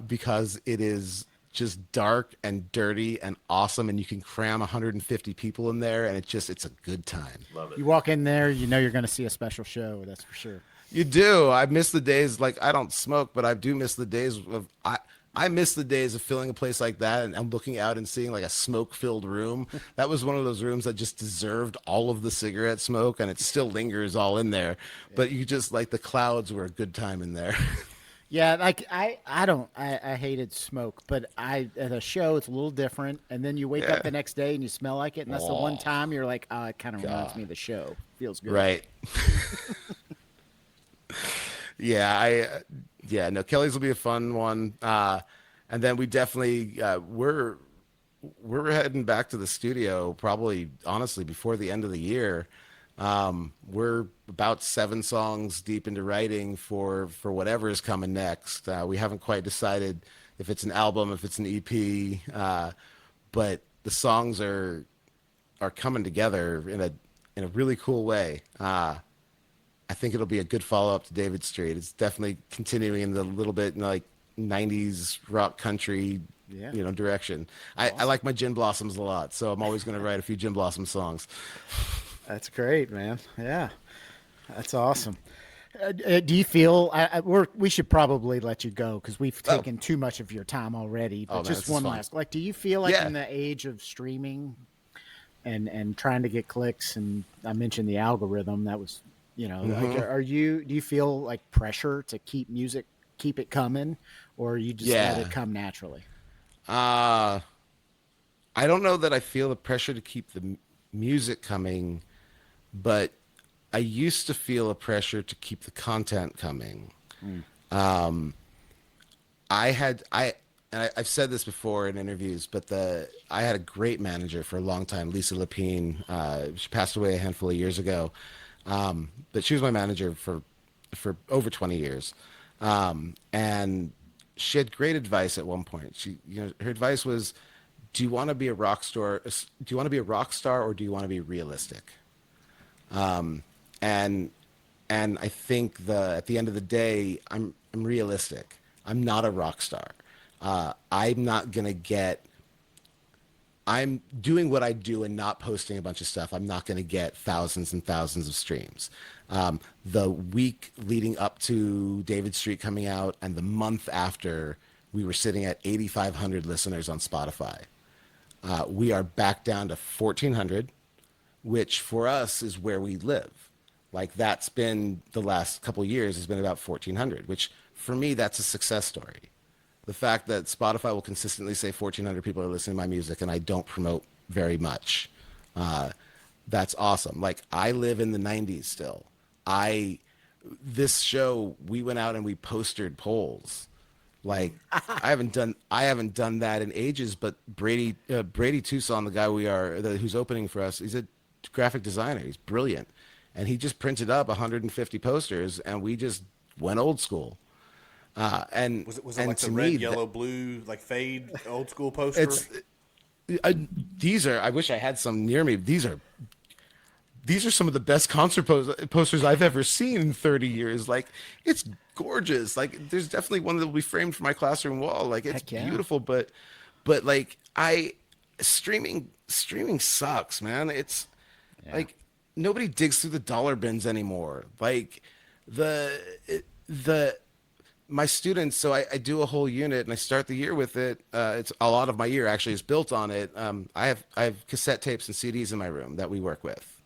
because it is just dark and dirty and awesome, and you can cram 150 people in there, and it's a good time. Love it. You walk in there, you know you're going to see a special show. That's for sure. You do. I miss the days, like, I don't smoke, but I do miss the days of I miss the days of filling a place like that and looking out and seeing like a smoke-filled room. That was one of those rooms that just deserved all of the cigarette smoke, and it still lingers all in there. But you just like the clouds were a good time in there. Yeah, like I hated smoke, but at a show it's a little different. And then you wake Yeah. up the next day and you smell like it, and that's the one Oh, time you're like, oh, it kind of reminds me of the show. Feels good. Right. Yeah, no, Kelly's will be a fun one. And then we definitely we're heading back to the studio probably honestly before the end of the year. We're about 7 songs deep into writing for whatever is coming next. We haven't quite decided if it's an album, if it's an EP, but the songs are coming together in a really cool way. I think it'll be a good follow up to David Street. It's definitely continuing in the little bit like 90s rock country, Yeah. direction. I like my Gin Blossoms a lot, so I'm always going to write a few Gin Blossom songs. That's great, man. Yeah, that's awesome. Do you feel we should probably let you go because we've taken too much of your time already? But Man, just this is one fun. last, like, do you feel like Yeah. in the age of streaming and trying to get clicks, and I mentioned the algorithm that was, like, do you feel like pressure to keep it coming, or you just let Yeah. it come naturally? Uh, I don't know that I feel the pressure to keep the music coming, but I used to feel a pressure to keep the content coming. I've said this before in interviews, but I had a great manager for a long time, Lisa Lapine. She passed away a handful of years ago, but she was my manager for over 20 years, and she had great advice at one point. Her advice was, "Do you want to be a rock star? Do you want to be a rock star, or do you want to be realistic?" And I think at the end of the day, I'm realistic. I'm not a rock star. I'm not gonna get. I'm doing what I do and not posting a bunch of stuff. I'm not gonna get thousands and thousands of streams. The week leading up to David Street coming out and the month after, we were sitting at 8,500 listeners on Spotify. We are back down to 1,400, which for us is where we live. Like that's been the last couple of years has been about 1,400, which for me, that's a success story. The fact that Spotify will consistently say 1,400 people are listening to my music and I don't promote very much. That's awesome. Like I live in the 90s still. This show, we went out and we postered polls. Like I haven't done that in ages, but Brady Tucson, the guy who's opening for us, he's a graphic designer. He's brilliant. And he just printed up 150 posters and we just went old school. And Was it and like to the red, me, yellow, blue, like fade old school poster? these are, I wish I had some near me. These are some of the best concert posters I've ever seen in 30 years. Like it's gorgeous. Like there's definitely one that will be framed for my classroom wall. Like it's Heck yeah. beautiful, but like streaming sucks, man. It's like nobody digs through the dollar bins anymore. Like the my students, so I do a whole unit and I start the year with it. It's a lot of my year actually is built on it. I have cassette tapes and CDs in my room that we work with.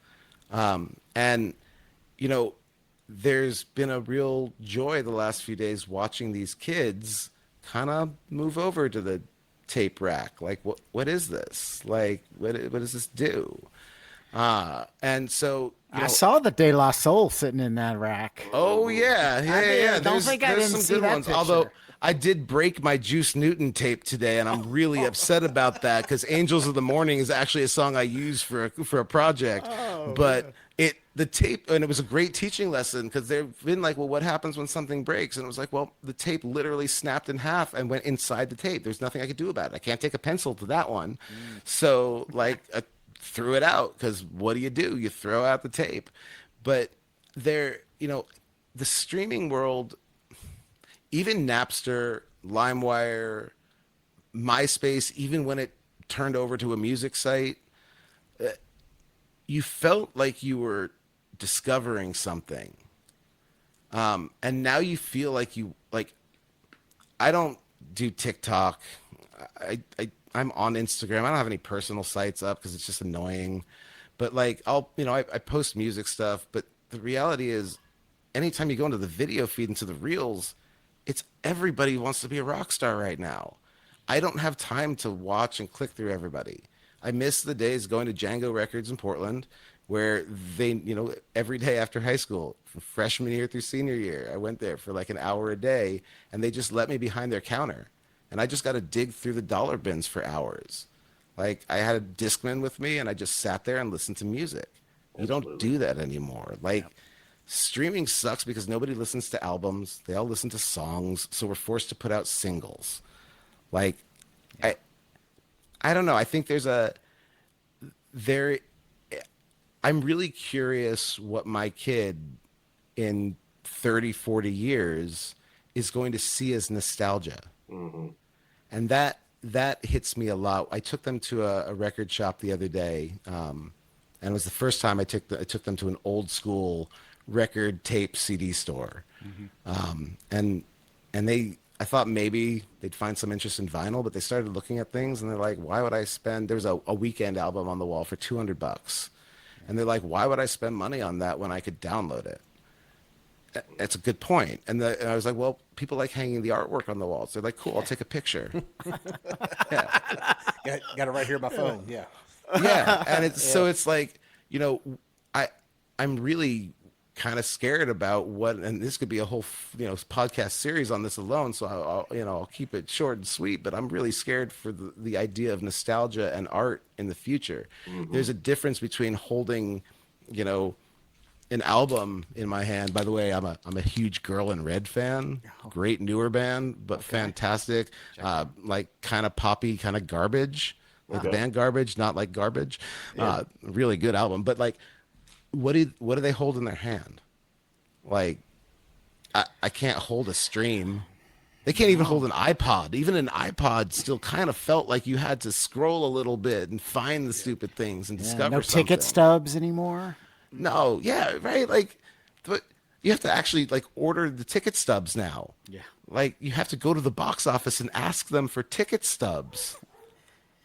And you know, there's been a real joy the last few days watching these kids kind of move over to the tape rack. Like, what is this? Like, what does this do? And so, I saw the De La Soul sitting in that rack. oh yeah, yeah. Don't think I didn't some see good that ones. picture. Although I did break my Juice Newton tape today, and I'm really upset about that because "Angels of the Morning" is actually a song I use for a project. But the tape, and it was a great teaching lesson because they've been like, well, what happens when something breaks? And it was like, well, the tape literally snapped in half and went inside the tape. There's nothing I could do about it. I can't take a pencil to that one. So like, threw it out because what do? You throw out the tape. But there, the streaming world, even Napster, LimeWire, MySpace, even when it turned over to a music site, you felt like you were discovering something. And now you feel like I don't do TikTok. I'm on Instagram. I don't have any personal sites up because it's just annoying. But like I post music stuff, but the reality is anytime you go into the video feed into the reels, it's everybody wants to be a rock star right now. I don't have time to watch and click through everybody. I miss the days going to Django Records in Portland where they, every day after high school, from freshman year through senior year, I went there for like an hour a day and they just let me behind their counter. And I just got to dig through the dollar bins for hours. Like I had a Discman with me and I just sat there and listened to music. You don't do that anymore. Like streaming sucks because nobody listens to albums. They all listen to songs. So we're forced to put out singles. Like I don't know. I think I'm really curious what my kid in 30, 40 years is going to see as nostalgia. Mm-hmm. And that hits me a lot. I took them to a record shop the other day, and it was the first time I took them to an old school record tape CD store. And I thought maybe they'd find some interest in vinyl, but they started looking at things and they're like, why would I spend, there was a Weekend album on the wall for $200. And they're like, why would I spend money on that when I could download it? That's a good point. And I was like, well, people like hanging the artwork on the walls. They're like, cool, I'll take a picture. Yeah. Got it right here on my phone. Yeah. Yeah. And so it's like, I'm really kind of scared about and this could be a whole, podcast series on this alone. So I'll keep it short and sweet, but I'm really scared for the idea of nostalgia and art in the future. Mm-hmm. There's a difference between holding, an album in my hand. By the way, I'm a huge Girl in Red fan. Great newer band, but fantastic. Like kind of poppy, kind of garbage. Like the band Garbage, not like garbage. Yeah. Really good album. But like, what do they hold in their hand? Like, I can't hold a stream. They can't even hold an iPod. Even an iPod still kind of felt like you had to scroll a little bit and find the stupid things and discover no something. ticket stubs anymore. No, yeah, right. Like, but you have to actually like order the ticket stubs now. Yeah. Like you have to go to the box office and ask them for ticket stubs.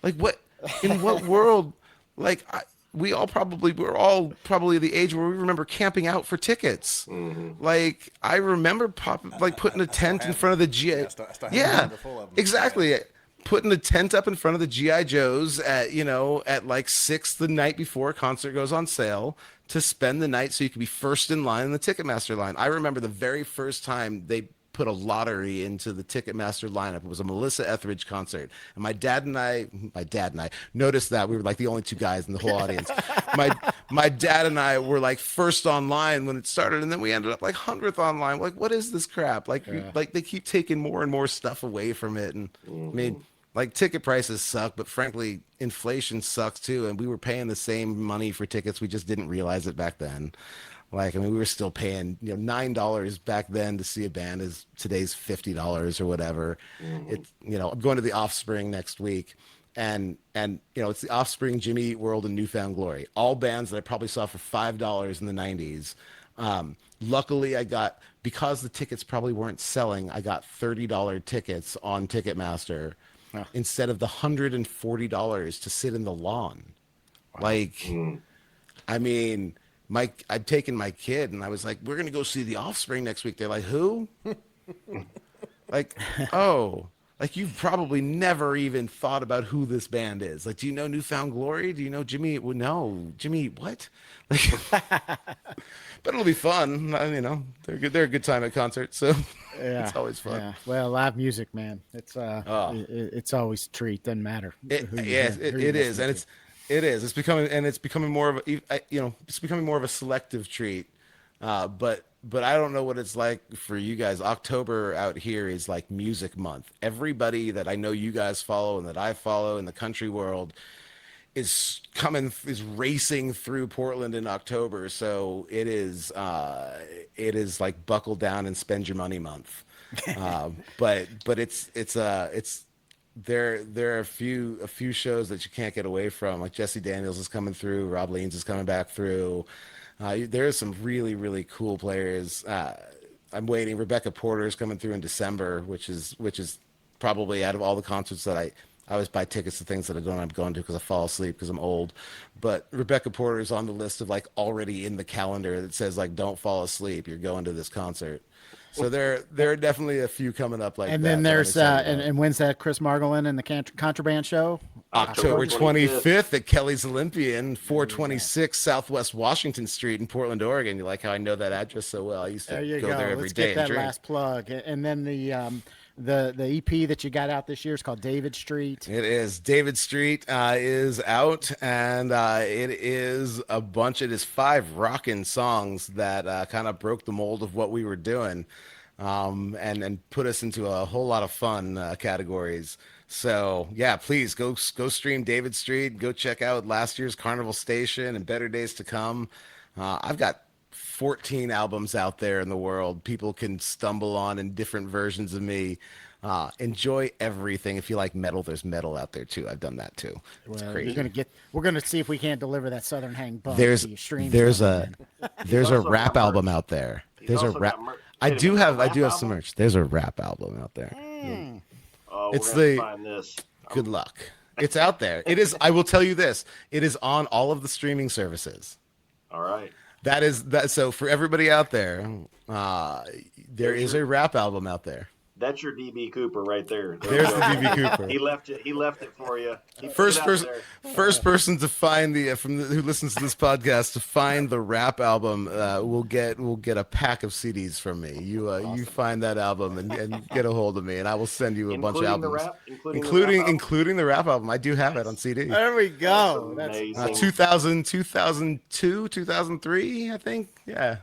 Like what? In what world? Like we're all probably the age where we remember camping out for tickets. Mm-hmm. Like I remember putting a tent in front of the GI. Yeah, exactly. Putting a tent up in front of the GI Joes at like 6 the night before a concert goes on sale to spend the night so you could be first in line in the Ticketmaster line. I remember the very first time they put a lottery into the Ticketmaster lineup. It was a Melissa Etheridge concert. And my dad and I noticed that we were like the only two guys in the whole audience. My dad and I were like first online when it started. And then we ended up like 100th online. Like, what is this crap? Like, like they keep taking more and more stuff away from it. And I mean, like ticket prices suck, but frankly, inflation sucks too. And we were paying the same money for tickets. We just didn't realize it back then. Like, I mean, we were still paying, $9 back then to see a band is today's $50 or whatever. Mm-hmm. It's, I'm going to the Offspring next week and it's the Offspring, Jimmy Eat World and Newfound Glory, all bands that I probably saw for $5 in the 90s. Luckily, because the tickets probably weren't selling, I got $30 tickets on Ticketmaster instead of the $140 to sit in the lawn. Wow. Like, I mean, I'd taken my kid and I was like, we're going to go see The Offspring next week. They're like, who? Like, oh, like you've probably never even thought about who this band is. Like, do you know Newfound Glory? Do you know Jimmy? Well, no, Jimmy, what? Like, but it'll be fun. You know, they're good. They're a good time at concerts. So it's always fun. Yeah. Well, live music, man. It's it's always a treat. Doesn't matter. It is. And it's becoming more of a, it's becoming more of a selective treat. But I don't know what it's like for you guys. October out here is like music month. Everybody that I know you guys follow and that I follow in the country world is racing through Portland in October. So it is like buckle down and spend your money month. But there are a few shows that you can't get away from. Like Jesse Daniels is coming through, Rob Leans is coming back through. There's some really, really cool players. I'm waiting. Rebecca Porter is coming through in December, which is probably out of all the concerts that I always buy tickets to things that I don't end up going to because I fall asleep because I'm old. But Rebecca Porter is on the list of like already in the calendar that says like, don't fall asleep. You're going to this concert. So there are definitely a few coming up like that. And then there's and when's that Chris Margolin and the Contraband show? October 25th at Kelly's Olympian, 426 Southwest Washington Street in Portland, Oregon. You like how I know that address so well? I used to go there every Let's day. Get that last plug. And then the EP that you got out this year is called David Street. It is. David Street is out, and it is it is 5 rockin' songs that kind of broke the mold of what we were doing, and put us into a whole lot of fun categories. So yeah, please go stream David Street. Go check out last year's Carnival Station and Better Days to Come. I've got 14 albums out there in the world. People can stumble on in different versions of me. Enjoy everything. If you like metal, there's metal out there too. I've done that too. It's crazy. We're gonna see if we can't deliver that Southern Hang bump. There's a rap album out there. There's a rap. I do have some merch. There's a rap album out there. Oh, It's find this. Good luck. It's out there. It is. I will tell you this. It is on all of the streaming services. All right. That is that. So for everybody out there, there is a rap album out there. That's your DB Cooper right there. There's the DB Cooper. He left it for you. First person to find who listens to this podcast to find the rap album will get a pack of CDs from me. You awesome. You find that album and get a hold of me, and I will send you a bunch of albums, including the rap album. I do have it on CD. There we go. That's amazing. 2002, 2003, I think. Yeah.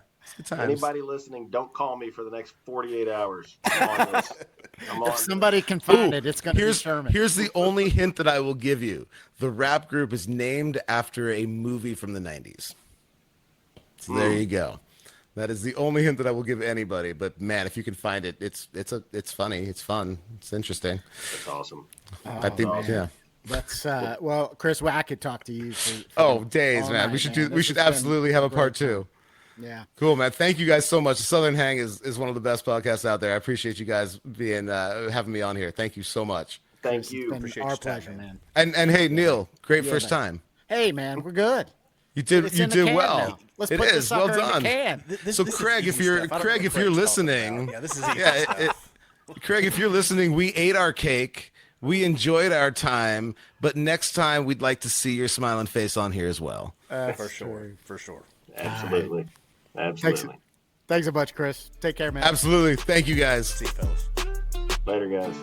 Anybody listening, don't call me for the next 48 hours. If somebody can find it, it's going to be Sherman. Here's the only hint that I will give you. The rap group is named after a movie from the 90s. So there you go. That is the only hint that I will give anybody. But man, if you can find it, it's funny. It's fun. It's interesting. That's awesome. I think, yeah. That's well, Chris, I could talk to you for days, man. Night, we should absolutely have a part 2. Yeah. Cool, man. Thank you guys so much. Southern Hang is one of the best podcasts out there. I appreciate you guys having me on here. Thank you so much. Thank you. Appreciate our pleasure, man. And hey, Neil, great first time. Hey, man, we're good. You did well. Now. Let's put this well done. In the can. So Craig, if you're listening, this is easy stuff. Craig, if you're listening, we ate our cake. We enjoyed our time, but next time we'd like to see your smiling face on here as well. For sure. Absolutely. Absolutely. Thanks a bunch, Chris. Take care, man. Absolutely. Thank you, guys. See you, fellas. Later, guys.